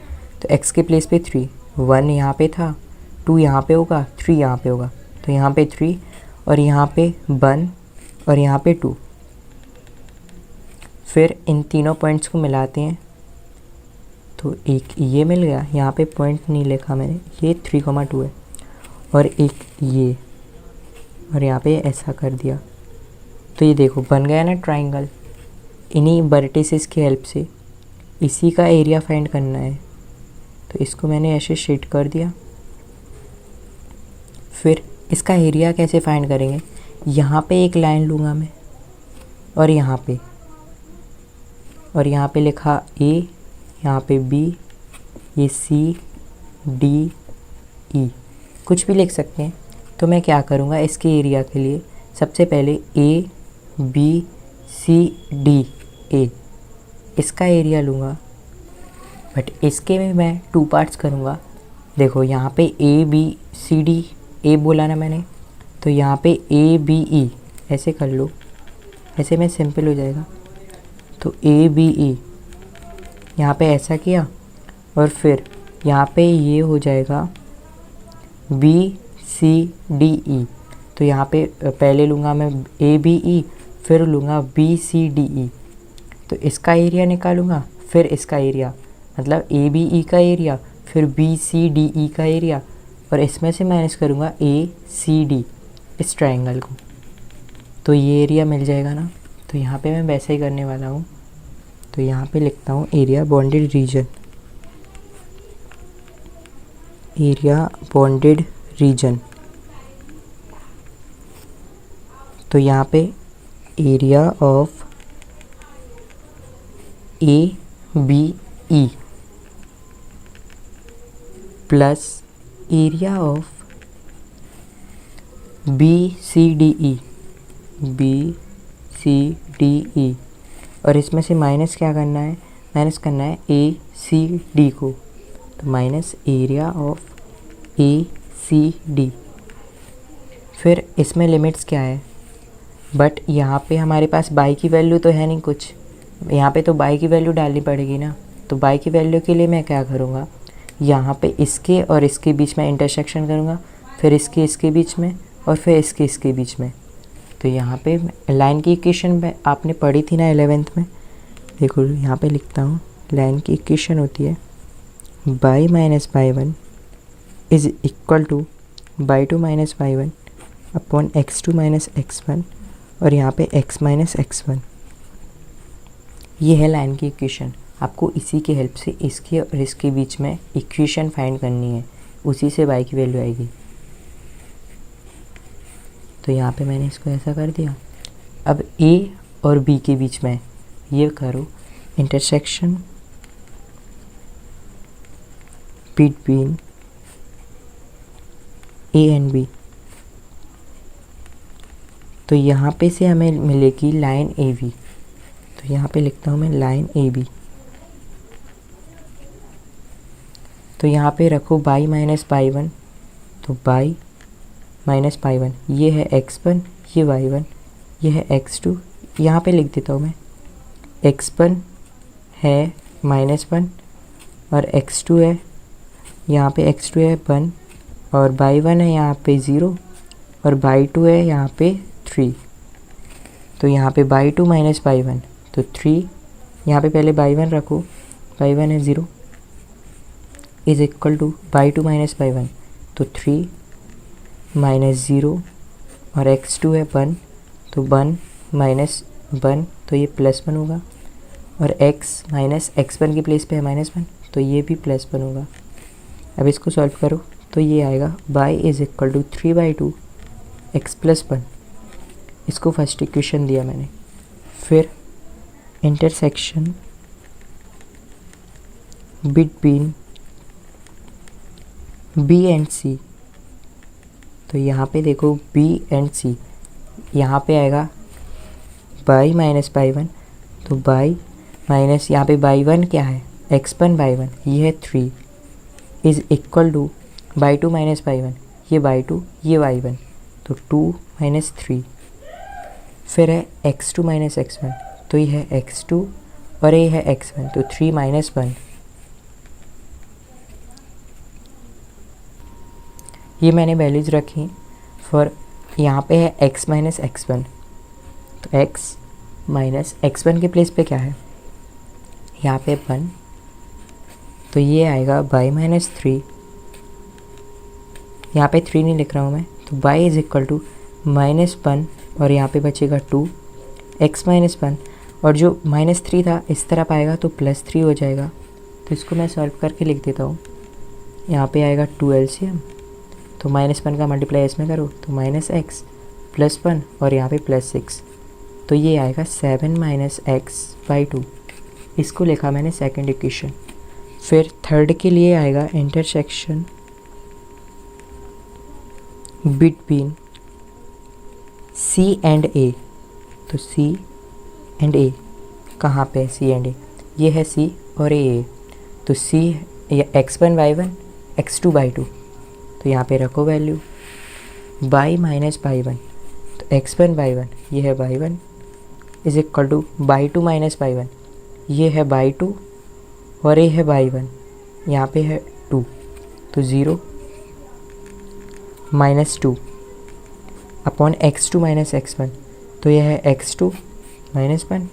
तो x के प्लेस पे 3, 1 यहाँ पे था, 2 यहाँ पे होगा, 3 यहाँ पे होगा, तो यहाँ पे 3 और यहाँ पे 1 और यहाँ पे 2, फिर इन तीनों पॉइंट्स को मिलाते हैं तो एक ये मिल गया, यहाँ पे पॉइंट नहीं लिखा मैंने, ये 3,2 है, और एक ये, और यहाँ पे ऐसा कर दिया, तो ये देखो बन गया ना ट्राइंगल। इन्हीं वर्टिसेस की हेल्प से इसी का एरिया फाइंड करना है, तो इसको मैंने ऐसे शेड कर दिया। फिर इसका एरिया कैसे फाइंड करेंगे, यहाँ पे एक लाइन लूँगा मैं और यहाँ पे लिखा A, यहाँ पे B, ये C D E, कुछ भी लिख सकते हैं। तो मैं क्या करूँगा इसके एरिया के लिए, सबसे पहले A B C D A इसका एरिया लूँगा, बट इसके में मैं 2 पार्ट्स करूँगा। देखो यहाँ पे A B C D A बोला ना मैंने, तो यहाँ पे A B E ऐसे कर लो, ऐसे में सिंपल हो जाएगा। तो A B E यहाँ पे ऐसा किया, और फिर यहाँ पे ये हो जाएगा B C D E, तो यहाँ पे पहले लूँगा मैं A B E, फिर लूँगा B C D E, तो इसका एरिया निकालूँगा, फिर इसका एरिया, मतलब A B E का एरिया, फिर B C D E का एरिया, और इसमें से माइनस करूँगा A C D इस ट्रायंगल को, तो ये एरिया मिल जाएगा ना। तो यहाँ पे मैं वैसे ही करने वाला हूँ, तो यहाँ पे लिखता हूँ area bounded region, area bounded region. तो यहाँ पे area of A B E plus area of B C D E, B C D E, और इसमें से माइनस क्या करना है, माइनस करना है A C D को, तो minus area of A C D। फिर इसमें लिमिट्स क्या है, बट यहाँ पे हमारे पास बाई की वैल्यू तो है नहीं कुछ, यहाँ पे तो बाई की वैल्यू डालनी पड़ेगी ना। तो बाई की वैल्यू के लिए मैं क्या करूँगा, यहाँ पे इसके और इसके बीच में इंटरसेक्शन करूँगा, फिर इसके बीच में, और फिर इसके बीच में। तो यहाँ पे लाइन की इक्वेशन आपने पढ़ी थी ना 11th में, देखो यहाँ पे लिखता हूँ, लाइन की इक्वेशन होती है by minus by 1 is equal two by 2 minus by 1 upon x2 minus x1 और यहाँ पे x माइनस x1। ये है लाइन की इक्वेशन। आपको इसी की हेल्प से इसके और इसके बीच में इक्वेशन फाइंड करनी है, उसी से y की वैल्यू आएगी। तो यहाँ पे मैंने इसको ऐसा कर दिया। अब a और b के बीच में ये करो intersection between a and b। तो यहाँ पे से हमें मिलेगी लाइन ए बी। तो यहाँ पे लिखता हूँ मैं लाइन ए बी। तो यहाँ पे रखो बाई माइनस पाई वन, तो बाई माइनस पाई वन, ये है x1, ये y1, ये है x2। यहाँ पे लिख देता हूँ मैं x1 है -1 और x2 है, यहाँ पे x2 है 1 और y1 है यहाँ पे 0 और y2 है यहाँ पे 3। तो यहाँ पे y2 माइनस y1 तो 3, यहाँ पे पहले y1 रखो, y1 है 0 is equal to y2 minus y1 तो 3 माइनस 0 और x2 है 1 तो 1 माइनस 1 तो ये +1 होगा और x माइनस x1 की प्लेस पे है -1 तो ये भी +1 होगा। अब इसको सॉल्व करो तो ये आएगा y is equal to 3/2 x plus 1। इसको फर्स्ट इक्वेशन दिया मैंने। फिर intersection between b and c। तो यहाँ पे देखो b एंड c, यहाँ पे आएगा y माइनस y1 तो y माइनस यहाँ पे y1 क्या है x1 y1, ये है 3 is equal to y2 minus y1, ये y2 ये y1 तो 2 माइनस 3। फिर है x2 माइनस x1 तो ये है x2 और ये है x1 तो 3 माइनस 1। ये मैंने वैल्यूज रखी फॉर, यहाँ पे है x माइनस x1 तो x माइनस x1 के प्लेस पे क्या है यहाँ पे 1 तो ये आएगा y माइनस 3। यहाँ पे 3 नहीं लिख रहा हूँ मैं तो y इज इक्वल टू -1 और यहाँ पे बचेगा 2 x माइनस 1 और जो -3 था इस तरफ आएगा तो +3 हो जाएगा। तो इसको मैं सॉल्व करके लिख देता हूँ। यहाँ पे आएगा 2 LCM तो -1 का मल्टीप्लाई इसमें करो तो -x + 1 और यहाँ पे +6 तो ये आएगा 7 माइनस x/2। इसको लिखा मैंने सेकंड इक्वेशन। फिर थर्ड के लिए आएगा intersection between C and A। तो C एंड A कहाँ पे है C एंड A, ये है C और A। तो C या x1 y1 x2/2 तो यहाँ पे रखो वैल्यू y माइनस y1 तो x1 y1 ये है y1 is equal to y2 minus y1, ये है y2 और ये है y1, यहाँ पे है 2 तो 0 minus 2 upon x2 minus x1 तो यह है x2 माइनस 1।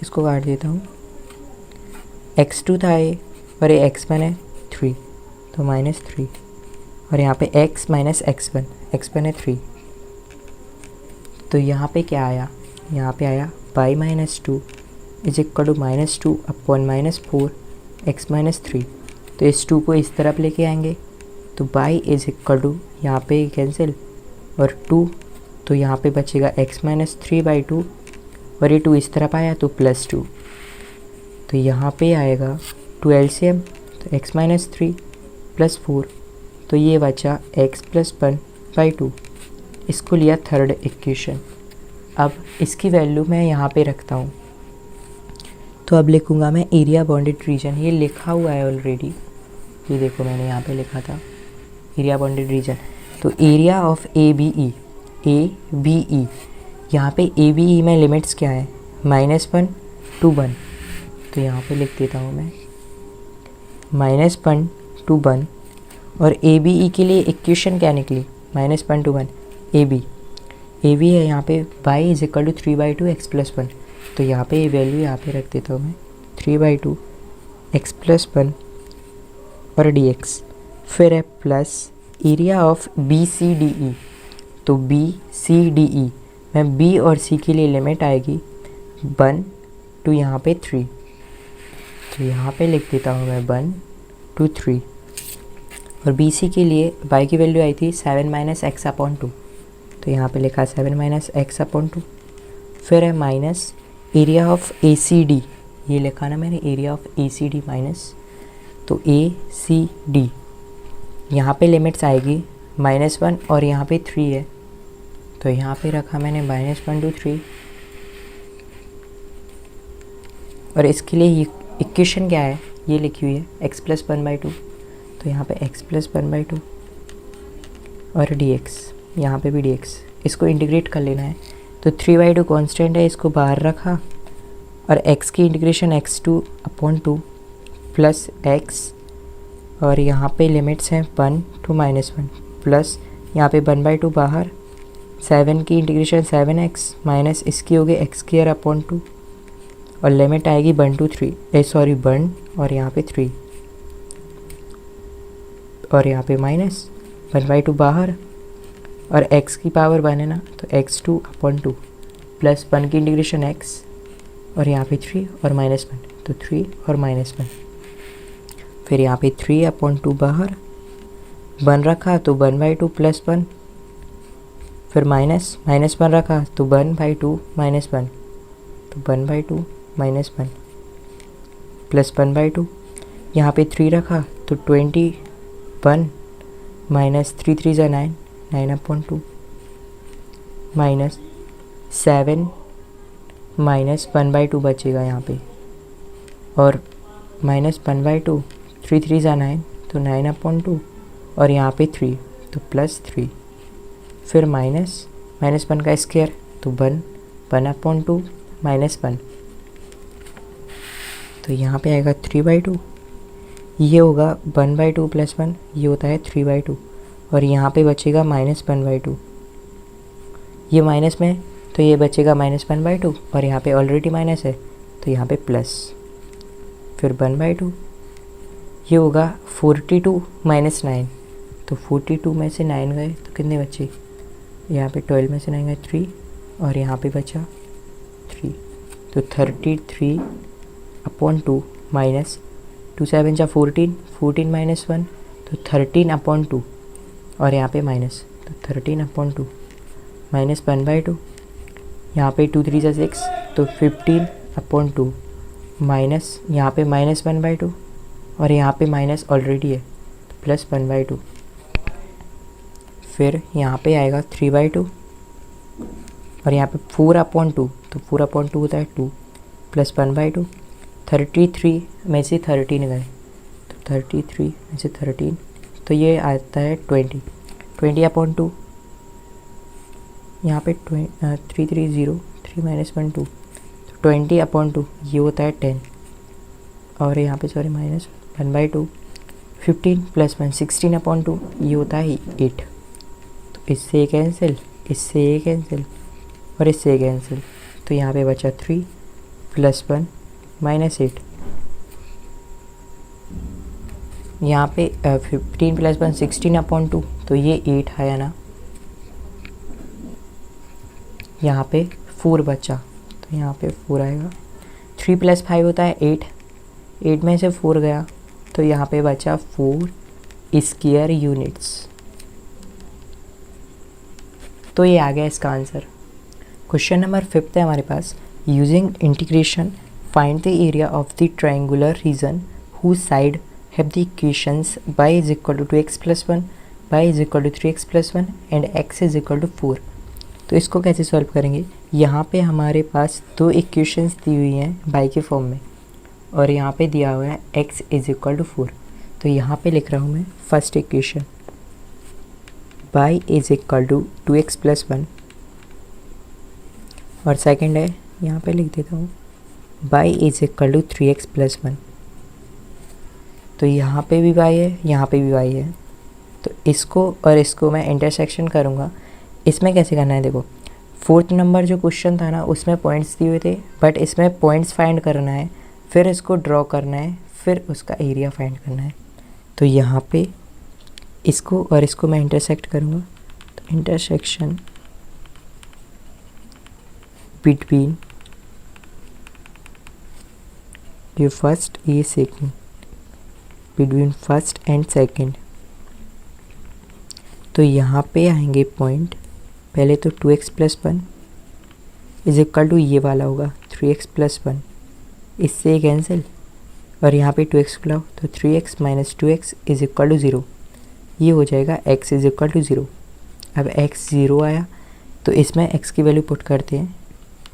इसको काट देता हूँ, x2 था ये और ये x1 है 3 तो -3 और यहाँ पे x माइनस x1 है 3 तो यहाँ पे क्या आया, यहाँ पे आया y minus 2 is equal to -2 upon -4 x minus 3। तो इस 2 को इस तरफ लेके आएंगे तो y इज इक्वल टू यहाँ पे कैंसिल और 2 तो यहाँ पे बचेगा x माइनस 3/2 और ये 2 इस तरफ आया तो +2 तो यहाँ पे आएगा 2 LCM तो x माइनस 3 + 4 तो ये बचा x + 1/2। इसको लिया थर्ड इक्वेशन। अब इसकी वैल्यू मैं यहाँ पे रखता हूँ तो अब लिखूँगा मैं एरिया बाउंडेड रीजन। ये लिखा हुआ है ऑलरेडी, ये देखो मैंने यहाँ पे लिखा था एरिया बाउंडेड रीजन। तो एरिया ऑफ ABE यहाँ पे ABE में लिमिट्स क्या है -1 to 1 तो यहाँ पे लिख देता हूँ मैं -1 to 1 और ABE के लिए इक्वेशन क्या निकली -1 to 1 AB है यहाँ पे y is equal to 3/2 x + 1 तो यहाँ पे ये वैल्यू यहाँ पे रख देता हूँ मैं 3/2 x + 1 और dx। फिर है प्लस एरिया ऑफ BCDE तो BCDE मैं बी और सी के लिए लिमिट आएगी 1 टू यहाँ पे 3, तो यहाँ पे लिख देता हूँ मैं 1 to 3। और बी सी के लिए y की वैल्यू आई थी 7 माइनस एक्स अपॉन 2, तो यहाँ पे लिखा 7 माइनस एक्स अपॉन 2। फिर है minus area of A C D, ये लिखा ना मैंने area of A C D minus, तो ए सी डी यहाँ पे लिमिट्स आएगी -1 और यहाँ पे 3 है, तो यहाँ पे रखा मैंने -1 to 3। और इसके लिए इक्वेशन क्या है ये लिखी हुई है x + 1/2, तो यहाँ पे x + 1/2 और dx, यहाँ पे भी dx, इसको इंटीग्रेट कर लेना है। तो 3/2 कांस्टेंट है, इसको बाहर रखा और x की इंटीग्रेशन x2/2 प्लस x, और यहाँ पे लिमिट्स हैं 1 to -1 प्लस यहाँ पे 1/2 बाहर, 7 की इंटीग्रेशन 7x माइनस इसकी होगी x²/2 और लिमिट आएगी 1 to 3 1 और यहाँ पे 3 और यहाँ पे माइनस 1/2 बाहर और x की पावर 1 है ना, तो x2/2 प्लस 1 की इंटीग्रेशन x और यहाँ पे 3 और -1, तो 3 और -1। फिर यहाँ पे 3/2 बाहर, 1 रखा तो 1/2 प्लस 1, फिर -1 रखा तो 1/2 -1, तो 1/2 -1 प्लस 1/2, यहाँ पे 3 रखा तो 21 माइनस 3 3 = 9, 9/2 माइनस 7 माइनस 1/2 बचेगा यहाँ पे, और -1/2, 3 3 = 9, तो 9/2 और यहाँ पे 3, तो +3, फिर -1 का स्क्वायर तो 1/2 -1, तो यहाँ पे आएगा 3/2, ये होगा 1/2 + 1, ये होता है 3/2 और यहाँ पे बचेगा -1/2, ये माइनस में तो ये बचेगा -1/2 और यहाँ पे ऑलरेडी माइनस है तो यहाँ पे प्लस, फिर 1/2, ये होगा 42 - 9, तो 42 में से 9 गए तो कितने बचे, यहाँ पे 12 में से 9 गए 3 और यहाँ पे बचा 3, तो 33/2 माइनस 2 7 = 14, 14 - 1 तो 13/2 और यहाँ पे माइनस, तो 13/2 माइनस 1/2, यहाँ पे 2 3 = 6 तो 15/2 माइनस यहाँ पे -1/2 और यहाँ पे माइनस ऑलरेडी है तो प्लस 1/2, फिर यहाँ पे आएगा 3/2 और यहाँ पे 4/2, तो 4/2 होता है 2 प्लस 1/2, 33 में से 13 गए तो 33 में से 13, तो ये आता है 20/2, यहाँ पे 3 3 0, 3 - 1 2, तो 20/2 ये होता है 10 और यहाँ पे सॉरी -1/2, 15 + 1 16/2 ये होता है 8, तो इससे कैंसिल, इससे ये कैंसिल और इससे कैंसिल, तो यहाँ पे बचा 3 + 1 -8, यहाँ पे 15 + 1 16/2 तो ये 8 आया ना, यहाँ पे 4 बचा तो यहाँ पे 4 आएगा, 3 + 5 होता है 8, 8 में से 4 गया तो यहाँ पे बचा 4 स्क्वायर यूनिट्स, तो ये आ गया इसका आंसर। क्वेश्चन नंबर 5 है हमारे पास, using integration find the area of the triangular region whose side have the equations y = 2x + 1, y = 3x + 1 and x = 4। तो इसको कैसे सॉल्व करेंगे, यहाँ पे हमारे पास 2 इक्वेशंस दी हुई हैं y के फॉर्म में और यहाँ पे दिया हुआ है x = 4, तो यहाँ पे लिख रहा हूँ मैं फर्स्ट इक्वेशन y = 2x + 1 और सेकंड है यहाँ पे लिख देता हूँ y = 3x + 1, तो यहाँ पे भी y है यहाँ पे भी y है, तो इसको और इसको मैं इंटरसेक्शन करूँगा। इसमें कैसे करना है, देखो 4th नंबर जो क्वेश्चन था ना उसमें पॉइंट्स दिए हुए थे, बट इसमें पॉइंट्स फाइंड करना है, फिर इसको ड्रॉ करना है, फिर उसका एरिया फाइंड करना है। तो यहाँ पे इसको और इसको मैं इंटरसेक्ट करूँगा, तो इंटरसेक्शन बिटवीन ये फर्स्ट ये second, between first and second. तो यहाँ पे आएंगे पॉइंट, पहले तो 2x plus 1 is equal to ये वाला होगा 3x प्लस 1, इससे कैंसिल, और यहाँ पे 2x को लाओ तो 3x minus 2x is equal to 0, ये हो जाएगा x इज इक्वल टू 0। अब x 0 आया तो इसमें x की वैल्यू पुट करते हैं,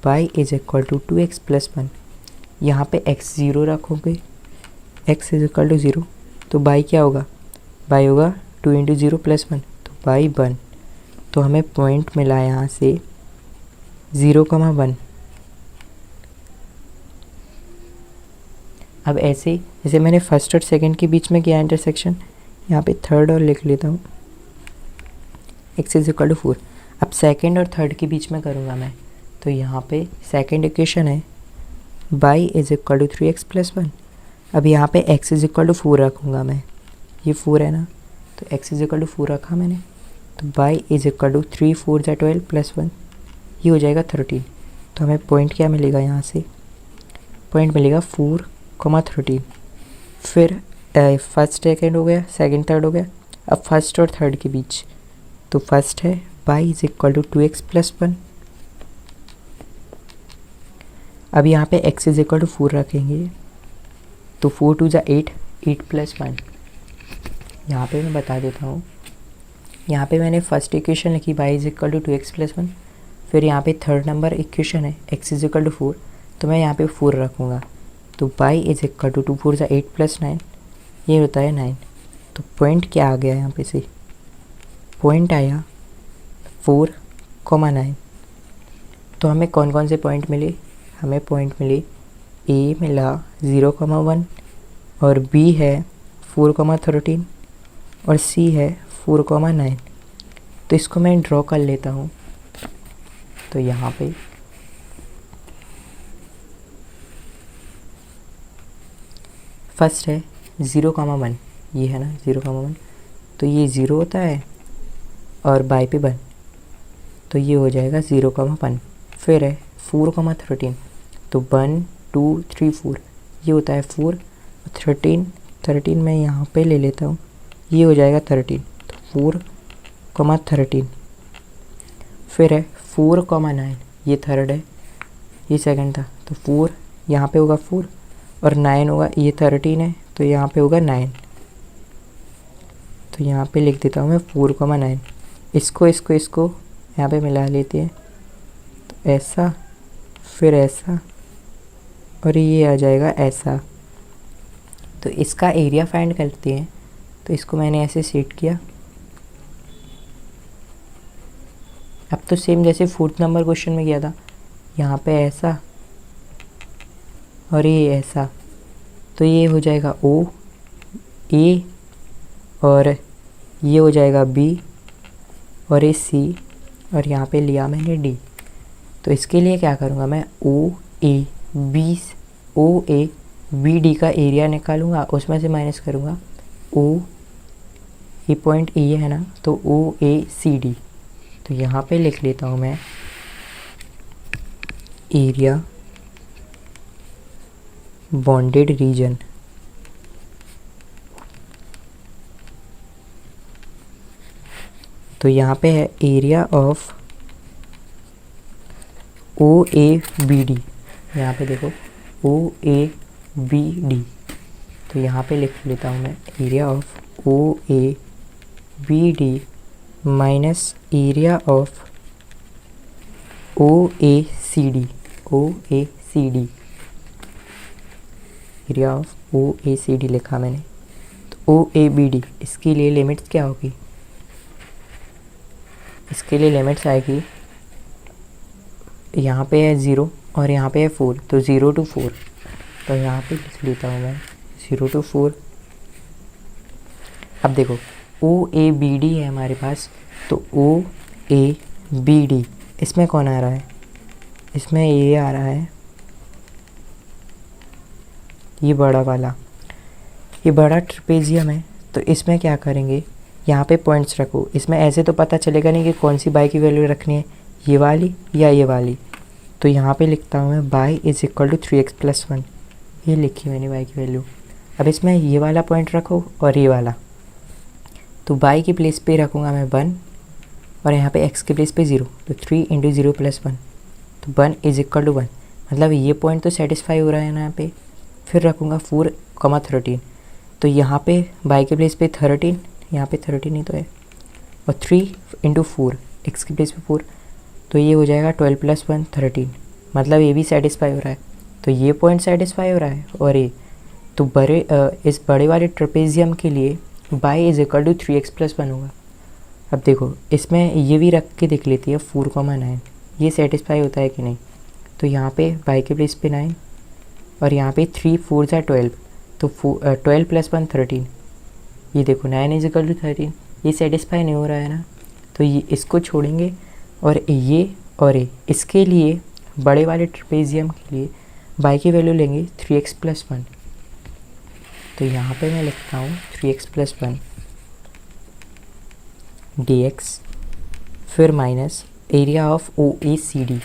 y is equal to 2x plus 1, यहाँ पे x 0 रखोगे, x इज इक्वल टू 0, तो y क्या होगा, y होगा 2 इंटू 0 प्लस 1, तो y 1। तो हमें पॉइंट मिला यहाँ से 0,1। अब ऐसे जैसे मैंने फर्स्ट और सेकंड के बीच में किया इंटरसेक्शन, यहाँ पे थर्ड और लिख लेता हूँ, x इज इक्वल टू 4। अब सेकंड और थर्ड के बीच में करूँगा मैं, तो यहाँ पे सेकंड इक्वेशन है y is equal to 3x plus 1। अब यहाँ पे x इज इक्वल टू 4 रखूँगा मैं, ये 4 है ना, तो x इज इक्वल टू 4 रखा मैंने, तो y is equal to 3 4 = 12 plus 1, ये हो जाएगा 13। तो हमें पॉइंट क्या मिलेगा, यहाँ से पॉइंट मिलेगा 4,13। फिर फर्स्ट सेकंड हो गया, सेकंड थर्ड हो गया, अब फर्स्ट और थर्ड के बीच, तो फर्स्ट है y is equal to 2x plus 1। अब यहाँ पे x इज इक्वल टू 4 रखेंगे, तो 4 2 = 8, 8 प्लस 1। यहाँ पे मैं बता देता हूँ, यहाँ पे मैंने फर्स्ट इक्वेशन लिखी y is equal to 2x plus 1, फिर यहाँ पे थर्ड नंबर इक्वेशन है x इज इक्वल टू 4, तो मैं यहाँ पे 4 रखूँगा, तो y is equal to 2 4 = 8 plus 9, ये होता है 9। तो पॉइंट क्या आ गया यहाँ पे से, पॉइंट आया 4,9। तो हमें कौन कौन से पॉइंट मिले, हमें पॉइंट मिले a मिला 0,1, और b है 4,13, और c है 4,9। तो इसको मैं ड्रॉ कर लेता हूँ। तो यहाँ पे फर्स्ट है 0,1, ये है ना 0,1, तो ये 0 होता है और बाई पे 1, तो ये हो जाएगा 0,1। फिर है 4,13, तो 1 2 3 4, ये होता है 4, 13 मैं यहाँ पे ले लेता हूँ, ये हो जाएगा 13, तो 4,13। फिर है 4,9, ये थर्ड है, ये सेकंड था, तो 4 यहाँ पे होगा 4, और 9 होगा, ये 13 है, तो यहाँ पे होगा 9। तो यहाँ पे लिख देता हूँ मैं 4,9। इसको यहाँ पे मिला लेते हैं, तो ऐसा, फिर ऐसा, और ये आ जाएगा ऐसा। तो इसका एरिया फाइंड करते हैं, तो इसको मैंने ऐसे सेट किया। अब तो सेम जैसे 4th नंबर क्वेश्चन में किया था, यहाँ पे ऐसा और ये ऐसा, तो ये हो जाएगा O A, और ये हो जाएगा B, और ये C, और यहाँ पे लिया मैंने D। तो इसके लिए क्या करूँगा मैं, O A B D का एरिया निकालूंगा, उसमें से माइनस करूँगा O, ये पॉइंट ए है ना, तो O A C D। तो यहाँ पे लिख लेता हूँ मैं एरिया बॉन्डेड रीजन। तो यहाँ पे है एरिया ऑफ OABD, यहाँ पे देखो OABD। तो यहाँ पे लिख लेता हूँ मैं area of OABD minus area of OACD, area of OACD लिखा मैंने। तो OABD, इसके लिए लिमिट्स क्या होगी, इसके लिए लिमिट्स आएगी, यहाँ पे है 0 और यहाँ पे है 4, तो 0 to 4। तो यहाँ पे लिख लेता हूँ मैं 0 to 4। अब देखो OABD है हमारे पास, तो OABD इसमें कौन आ रहा है, इसमें ये आ रहा है, ये बड़ा वाला, ये बड़ा ट्रेपेजियम है। तो इसमें क्या करेंगे, यहाँ पे पॉइंट्स रखो, इसमें ऐसे तो पता चलेगा नहीं कि कौन सी बाई की वैल्यू रखनी है, ये वाली या ये वाली। तो यहाँ पे लिखता हूँ मैं y is equal to 3x+1, ये लिखी मैंने y की वैल्यू। अब इसमें ये वाला पॉइंट रखो और ये वाला, तो y की प्लेस पे रखूँगा मैं 1 और यहाँ पे x के प्लेस पे 0, तो 3 × 0 + 1, तो 1 इज़ इक्वल टू 1, मतलब ये पॉइंट तो सेटिस्फाई हो रहा है ना यहाँ पे। फिर रखूँगा 4, 13, तो यहाँ पे y के प्लेस पे 13, यहाँ पे 13 ही तो है, और 3 × 4, x के प्लेस पे 4, तो ये हो जाएगा 12 + 1 13, मतलब ये भी सेटिस्फाई हो रहा है। तो ये पॉइंट सेटिस्फाई हो रहा है और ये तो इस बड़े वाले ट्रेपेजियम के लिए y is equal to 3x+1 होगा। अब देखो इसमें ये भी रख के देख लेती है 4,9, ये सेटिस्फाई होता है कि नहीं। तो यहाँ पे y के प्लेस पे 9 और यहाँ पे 3 4 = 12, तो 12 + 1 13, ये देखो 9 इज़ इक्वल टू 13, ये सेटिस्फाई नहीं हो रहा है ना। तो ये इसको छोड़ेंगे और ये इसके लिए बड़े वाले ट्रेपेजियम के लिए y की वैल्यू लेंगे 3x+1, तो यहाँ पे मैं लिखता हूँ 3x+1 dx, फिर माइनस एरिया ऑफ OACD,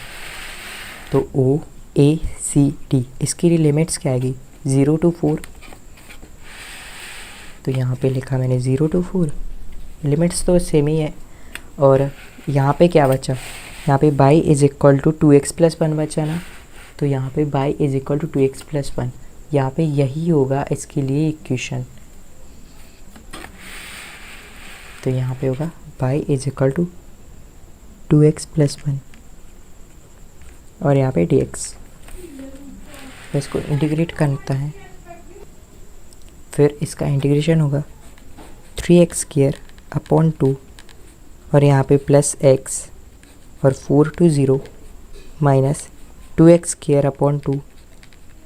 तो OACD इसकी लिमिट्स क्या आएगी 0 to 4, तो यहाँ पे लिखा मैंने 0 to 4, लिमिट्स तो सेम ही है। और यहाँ पे क्या बचा, यहाँ पे y is equal to 2x+1 बचा ना, तो यहाँ पे y is equal to 2x+1, यहाँ पे यही होगा इसके लिए इक्वेशन। तो यहाँ पे होगा y is equal to 2x+1 और यहाँ पे dx, तो इसको इंटीग्रेट करता है, फिर इसका इंटीग्रेशन होगा 3x² और यहाँ पे प्लस x और 4 to 0 माइनस 2x²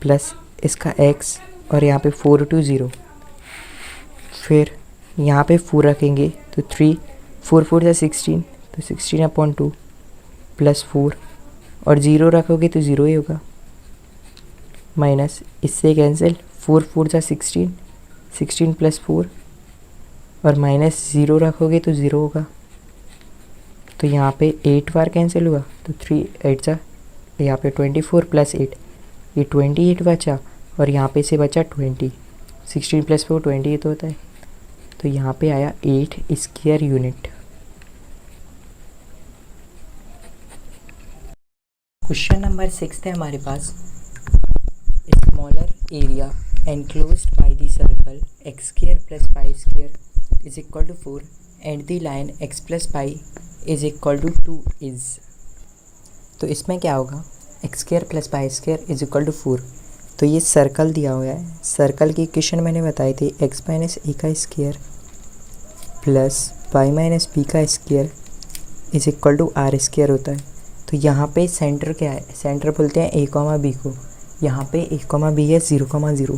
प्लस इसका x और यहाँ पे 4 to 0, फिर यहाँ पे 4 रखेंगे तो 3 4 4 = 16, तो 16/2 प्लस 4 और 0 रखोगे तो 0 ही होगा, माइनस इससे कैंसिल 4 4 = 16, 16 + 4 और माइनस 0 रखोगे तो 0 होगा। तो यहाँ पे 8 बार कैंसिल हुआ, तो 3 8 यहाँ पे 24 + 8, ये 28 बचा और यहाँ पे से बचा 20, 16 + 4 20 ये तो होता है, तो यहाँ पे आया 8 स्क्वायर यूनिट। क्वेश्चन नंबर 6 है हमारे पास, smaller area enclosed by the circle x² + y² is equal to 4 and the line x + y is equal to 2 is। तो इसमें क्या होगा, x² + y² is equal to 4, तो ये सर्कल दिया हुआ है। सर्कल की इक्वेशन मैंने बताई थी x - a का स्क्वायर प्लस y - b का square is equal to r² होता है। तो यहाँ पे सेंटर क्या है, सेंटर बोलते हैं a, b को, यहाँ पे a, b है 0, 0,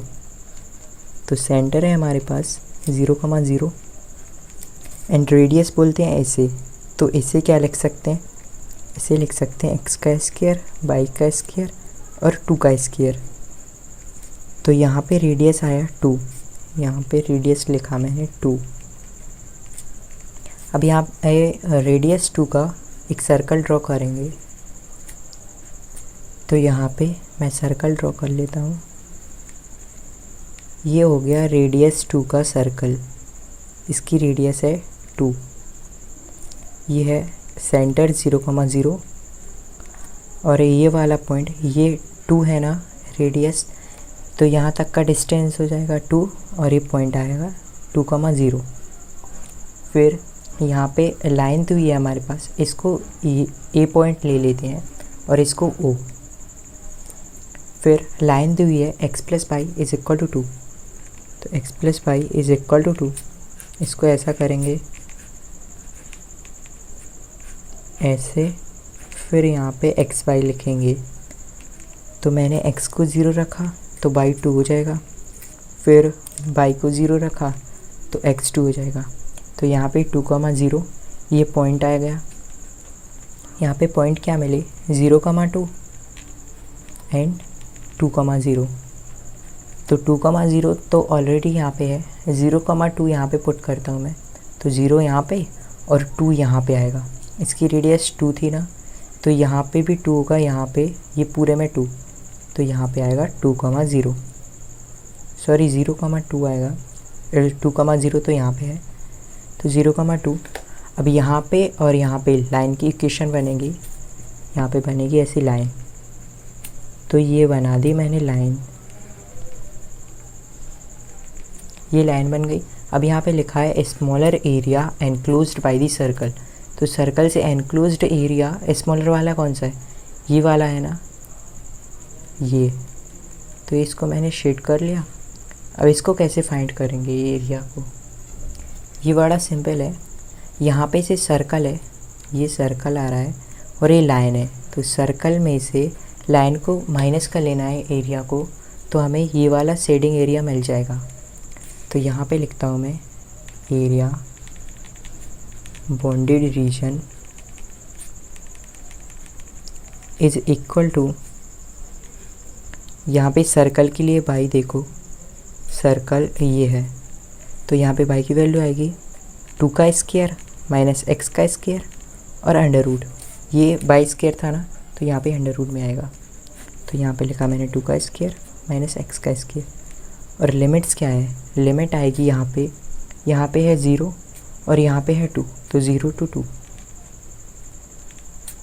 तो सेंटर है हमारे पास 0, 0 एंड रेडियस बोलते हैं ऐसे, तो इसे क्या लिख सकते हैं, इसे लिख सकते हैं x का स्क्वायर, y का स्क्वायर और 2 का स्क्वायर। तो यहाँ पे रेडियस आया 2, यहाँ पे रेडियस लिखा मैंने 2। अब यहाँ रेडियस 2 का एक सर्कल ड्रॉ करेंगे, तो यहाँ पे मैं सर्कल ड्रॉ कर लेता हूँ। ये हो गया रेडियस 2 का सर्कल, इसकी रेडियस है 2, ये है सेंटर 0, 0 और ये वाला पॉइंट ये 2 है ना रेडियस, तो यहाँ तक का डिस्टेंस हो जाएगा 2 और ये पॉइंट आएगा 2, 0। फिर यहाँ पे लाइन तो ये है हमारे पास, इसको ए पॉइंट ले लेते हैं और इसको ओ। फिर लाइन दी हुई है x + y is equal to 2, तो x + y is equal to 2, इसको ऐसा करेंगे ऐसे, फिर यहाँ पे x y लिखेंगे, तो मैंने x को 0 रखा तो y 2 हो जाएगा, फिर y को 0 रखा तो x 2 हो जाएगा। तो यहाँ पे 2, 0 ये पॉइंट आ गया, यहाँ पे पॉइंट क्या मिले 0, 2 एंड 2, 0। तो 2, 0 तो ऑलरेडी यहाँ पे है, 0, 2 यहाँ पे पुट करता हूँ मैं, तो 0 यहाँ पे और 2 यहाँ पे आएगा। इसकी रेडियस 2 थी ना, तो यहाँ पे भी 2 होगा, यहाँ पे ये पूरे में 2, तो यहाँ पे आएगा 2,0, सॉरी 0,2 आएगा, 2,0 तो यहाँ पे है, तो 0,2। अब यहाँ पे और यहाँ पे लाइन की इक्वेशन बनेगी, यहाँ पे बनेगी ऐसी लाइन, तो ये बना दी मैंने लाइन, ये लाइन बन गई। अब यहाँ पे लिखा है smaller area enclosed by the circle, तो सर्कल से एनक्लोज्ड एरिया स्मॉलर वाला कौन सा है, ये वाला है ना, ये, तो इसको मैंने शेड कर लिया। अब इसको कैसे फाइंड करेंगे ये एरिया को, ये बड़ा सिंपल है, यहाँ पे से सर्कल है, ये सर्कल आ रहा है और ये लाइन है, तो सर्कल में से लाइन को माइनस कर लेना है एरिया को, तो हमें ये वाला शेडिंग एरिया मिल जाएगा। तो यहाँ पे लिखता हूँ मैं area bounded region is equal to, यहाँ पे सर्कल के लिए बाई देखो, सर्कल ये है, तो यहाँ पे बाई की वैल्यू आएगी 2 का स्क्वायर माइनस x का स्क्वायर और अंडर रूट, ये बाई स्क्वायर था ना, तो यहाँ पे अंडर रूट में आएगा, तो यहाँ पे लिखा मैंने 2 का स्क्वायर माइनस x का स्क्वायर। और लिमिट्स क्या है, लिमिट आएगी यहाँ पे है 0 और यहाँ पे है 2, तो 0 to 2,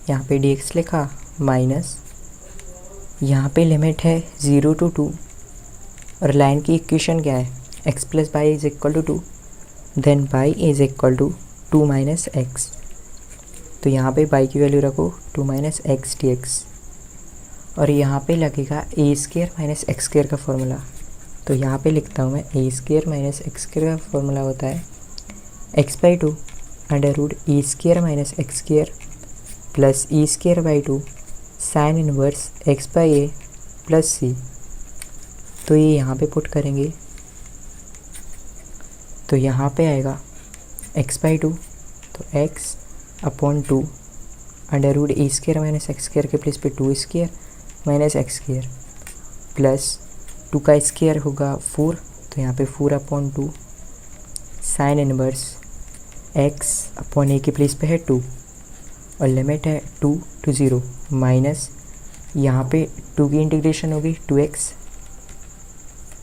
यहाँ पे dx लिखा माइनस, यहाँ पे लिमिट है 0 to 2 और लाइन की इक्वेशन क्या है, x plus y is equal to 2, then y is equal to 2 minus x, तो यहाँ पे बाई की वैल्यू रखो 2 माइनस एक्स dx, और यहाँ पे लगेगा a square minus x square का फॉर्मूला, तो यहाँ पे लिखता हूँ मैं a square minus x square का फॉर्मूला होता है x/2 under root a square minus x square plus e square by 2 sine inverse x/a plus c, तो ये यहाँ पे पुट करेंगे, तो यहाँ पे आएगा x/2, तो x/2 under root a square minus x square के प्लेस पे 2 square minus x square plus 2 का स्क्वायर होगा 4, तो यहाँ पे 4/2 साइन इनवर्स x/a के प्लेस पे है 2 और लिमिट है 2 to 0 माइनस, यहाँ पे 2 की इंटीग्रेशन होगी 2x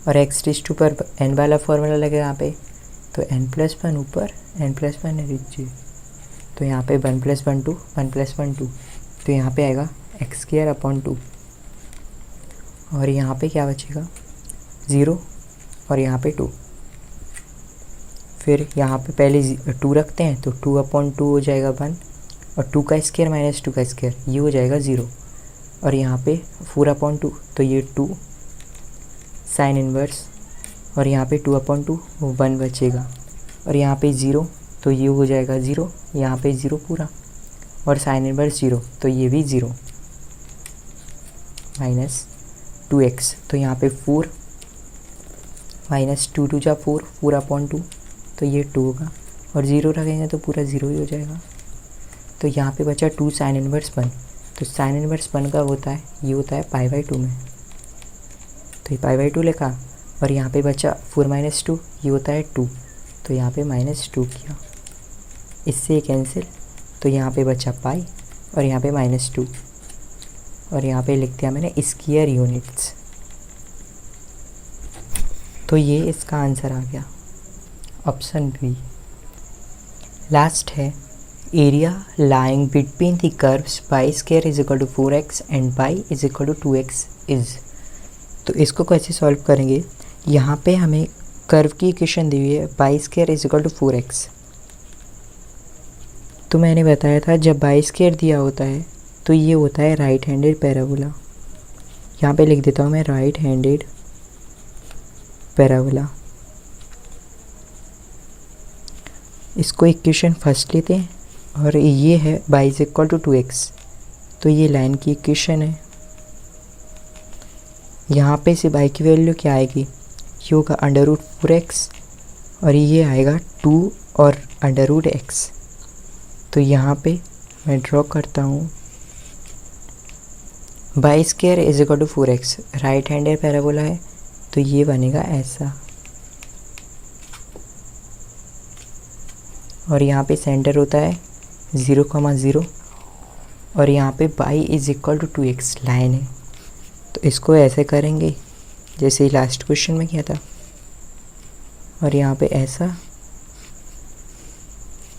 और x⁴ पर n वाला फॉर्मूला लगेगा यहाँ पे, तो n+1 ऊपर n+1 नीचे, तो यहाँ पे 1+1 2 1+1 2, तो यहाँ पे आएगा x² 2 और यहाँ पे क्या बचेगा 0 और यहाँ पे 2, फिर यहाँ पे पहले 2 रखते हैं, तो 2/2 हो जाएगा 1 और 2 का स्क्वायर माइनस 2 का स्क्वायर ये हो जाएगा 0 और यहाँ पे 4/2, तो ये 2 साइन इनवर्स और यहाँ पे 2/2 1 बचेगा और यहाँ पे 0, तो ये हो जाएगा 0, यहाँ पे 0 पूरा और साइन इनवर्स 0, तो ये भी 0 माइनस 2x, तो यहाँ पे 4 माइनस 2 2 जा 4 4/2, तो ये 2 होगा और 0 रखेंगे तो पूरा 0 ही हो जाएगा, तो यहाँ पे बचा 2 साइन इनवर्स 1, तो साइन इनवर्स 1 का होता है, ये होता है π/2 में, तो ये π/2 लिखा और यहाँ पे बचा 4 - 2, ये होता है 2, तो यहाँ पे -2 किया, इससे कैंसिल, तो यहाँ पे बचा पाई और यहाँ पे -2 और यहाँ पे लिख दिया मैंने स्क्वायर यूनिट्स, तो ये इसका आंसर आ गया ऑप्शन बी। लास्ट है area lying between the curves y square is equal to 4x and y is equal to 2x is, तो इसको कैसे सॉल्व करेंगे, यहाँ पे हमें कर्व की इक्वेशन दी हुई है y square is equal to 4x, तो मैंने बताया था जब y स्क्वायर दिया होता है तो ये होता है राइट हैंडेड पैराबोला, यहाँ पे लिख देता हूँ मैं राइट हैंडेड पैराबोला, इसको इक्वेशन फर्स्ट लेते हैं और ये है y is equal to 2x, तो ये लाइन की इक्वेशन है, यहाँ पे से y की वैल्यू क्या आएगी, ये होगा √4x और ये आएगा 2 और √x, तो यहाँ पे मैं ड्रॉ करता हूँ y square is equal to 4x, right handed parabola है तो ये बनेगा ऐसा और यहाँ पे सेंटर होता है 0,0 और यहाँ पे y is equal to 2x line है, तो इसको ऐसे करेंगे जैसे लास्ट क्वेश्चन में किया था, और यहाँ पे ऐसा,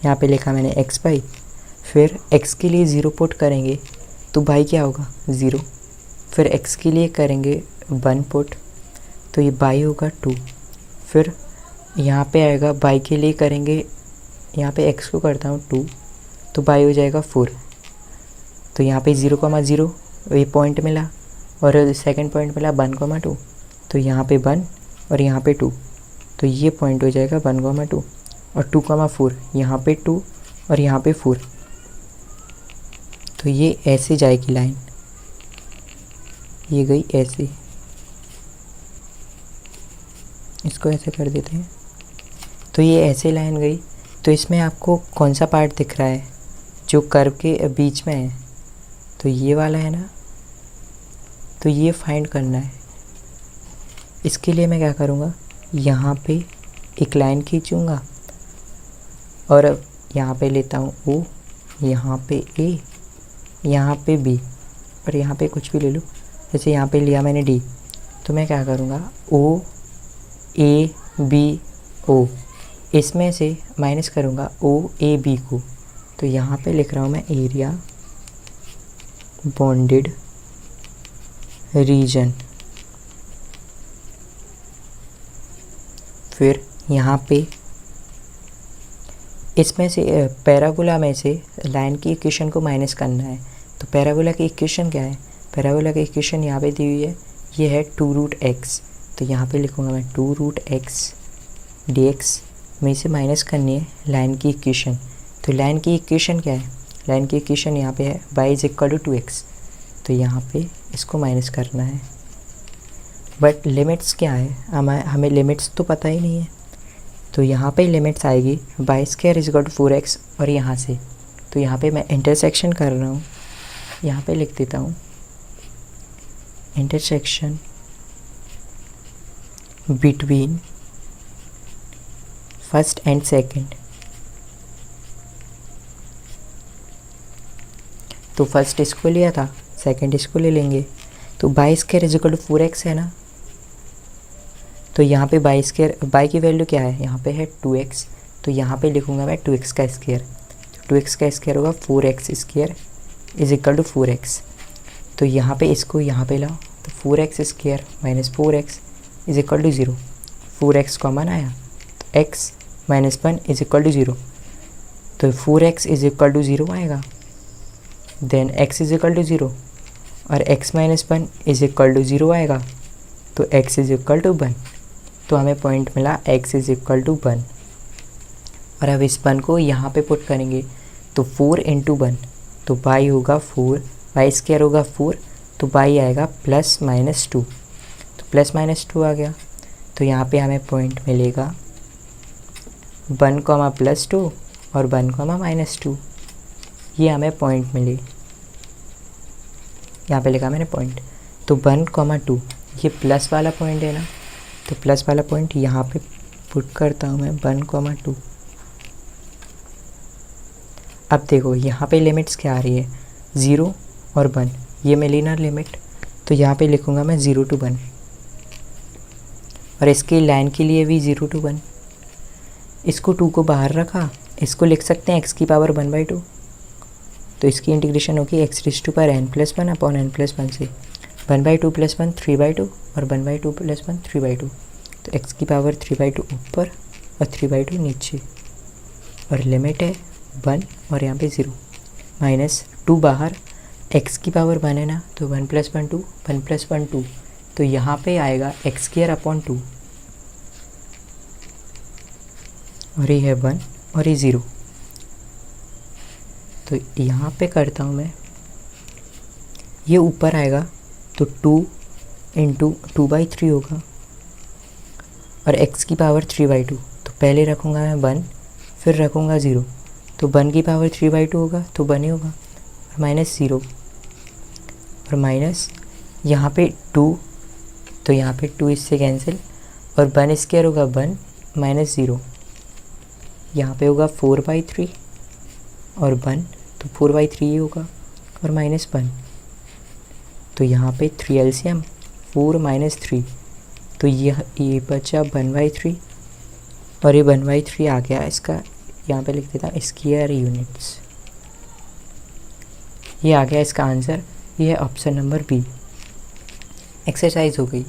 यहाँ पे लिखा मैंने x बाई, फिर x के लिए 0 पुट करेंगे तो y क्या होगा 0, फिर x के लिए करेंगे 1 पुट तो ये y होगा 2, फिर यहाँ पे आएगा y के लिए करेंगे, यहाँ पे x को करता हूँ 2 तो y हो जाएगा 4, तो यहाँ पे 0,0 ये पॉइंट मिला और सेकंड पॉइंट मिला 1,2, तो यहाँ पे 1 और यहाँ पे 2, तो ये पॉइंट हो जाएगा 1,2 और 2,4, यहाँ पे 2 और यहाँ पे 4, तो ये ऐसे जाएगी लाइन, ये गई ऐसे, इसको ऐसे कर देते हैं, तो ये ऐसे लाइन गई। तो इसमें आपको कौन सा पार्ट दिख रहा है जो कर्व के बीच में है, तो ये वाला है ना, तो ये फाइंड करना है। इसके लिए मैं क्या करूँगा, यहाँ पे एक लाइन खींचूँगा और यहाँ पे लेता हूँ O, यहाँ पे A, यहाँ पे B और यहाँ पे कुछ भी ले लूँ, जैसे यहाँ पे लिया मैंने D, तो मैं क्या करूँगा O A B O, इसमें से माइनस करूँगा O A B को, तो यहाँ पे लिख रहा हूँ मैं एरिया बॉन्डेड रीजन, फिर यहाँ पे इसमें से पैराबोला में से लाइन की इक्वेशन को माइनस करना है, तो पैराबोला की इक्वेशन क्या है, पैराबोला की इक्वेशन यहाँ पे दी हुई है, ये है 2√x, तो यहाँ पे लिखूँगा मैं 2√x dx में से माइनस करनी है लाइन की इक्वेशन, तो लाइन की इक्वेशन क्या है, लाइन की इक्वेशन यहाँ पे है y is equal to 2x, तो यहाँ पे इसको माइनस करना है, बट लिमिट्स क्या है, हमें लिमिट्स तो पता ही नहीं है, तो यहाँ पे लिमिट्स आएगी y² is equal to 4x और यहाँ से, तो यहाँ पे मैं इंटरसेक्शन कर रहा हूँ, यहाँ पे लिख देता हूँ intersection between first and second, तो फर्स्ट इसको लिया था, सेकंड इसको ले लेंगे, तो y² is equal to 4x है ना, तो यहाँ पे y की वैल्यू क्या है, यहाँ पे है 2x, तो यहाँ पे लिखूँगा मैं 2x का स्क्वायर, तो 2x का स्क्वायर होगा 4x² is equal to 4x, तो यहाँ पे इसको यहाँ पे लाओ, तो 4x² minus 4x is equal to 0, 4x common आया तो x minus 1 is equal to 0, तो 4x इज इक्वल टू 0 आएगा, then x is equal to 0 और x minus 1 is equal to 0 आएगा, तो x इज इक्वल टू 1, तो हमें point मिला x इज इक्वल टू 1, और अब इस 1 को यहाँ पे पुट करेंगे, तो 4 इंटू 1, तो y होगा 4, y² होगा 4, तो y आएगा प्लस माइनस 2, तो प्लस माइनस 2 आ गया, तो यहाँ पे हमें पॉइंट मिलेगा 1, प्लस 2 और 1, माइनस 2, ये हमें पॉइंट मिले, यहाँ पे लिखा मैंने पॉइंट, तो 1, 2 ये प्लस वाला पॉइंट है ना, तो प्लस वाला पॉइंट यहाँ पे पुट करता हूँ मैं 1, 2। अब देखो यहाँ पे लिमिट्स क्या आ रही है 0 और 1, ये मिली ना लिमिट, तो यहाँ पे लिखूँगा मैं 0 to 1, और इसकी लाइन के लिए भी 0 to 1, इसको 2 को बाहर रखा, इसको लिख सकते हैं x की पावर 1/2, तो इसकी इंटीग्रेशन होगी x raise to power n+1 upon n+1 से 1/2 + 1 3/2 और 1/2 + 1 3/2, तो x की पावर 3/2 ऊपर और 3/2 नीचे, और लिमिट है 1 और यहाँ पे 0, माइनस 2 बाहर, x की पावर 1 है ना, तो 1 + 1 2, 1 + 1 2, तो यहाँ पे आएगा x² अपॉन 2, और ये है 1 और ये 0, तो यहाँ पे करता हूँ मैं, ये ऊपर आएगा तो 2 इंटू 2/3 होगा, और x की पावर 3/2, तो पहले रखूँगा मैं 1 फिर रखूँगा 0, तो 1 की पावर 3/2 होगा तो 1 ही होगा, और माइनस 0 और माइनस यहाँ पे 2, तो यहाँ पे 2 इससे कैंसिल, और 1² होगा 1 माइनस 0, यहाँ पे होगा 4/3 और 1, तो 4/3 ही होगा, और -1, तो यहाँ पे 3 LCM 4 - 3, तो ये बचा 1/3 और ये 1/3 आ गया इसका, यहाँ पे लिख देता हूँ स्क्वायर यूनिट्स। ये आ गया इसका आंसर। ये है ऑप्शन नंबर बी। एक्सरसाइज हो गई।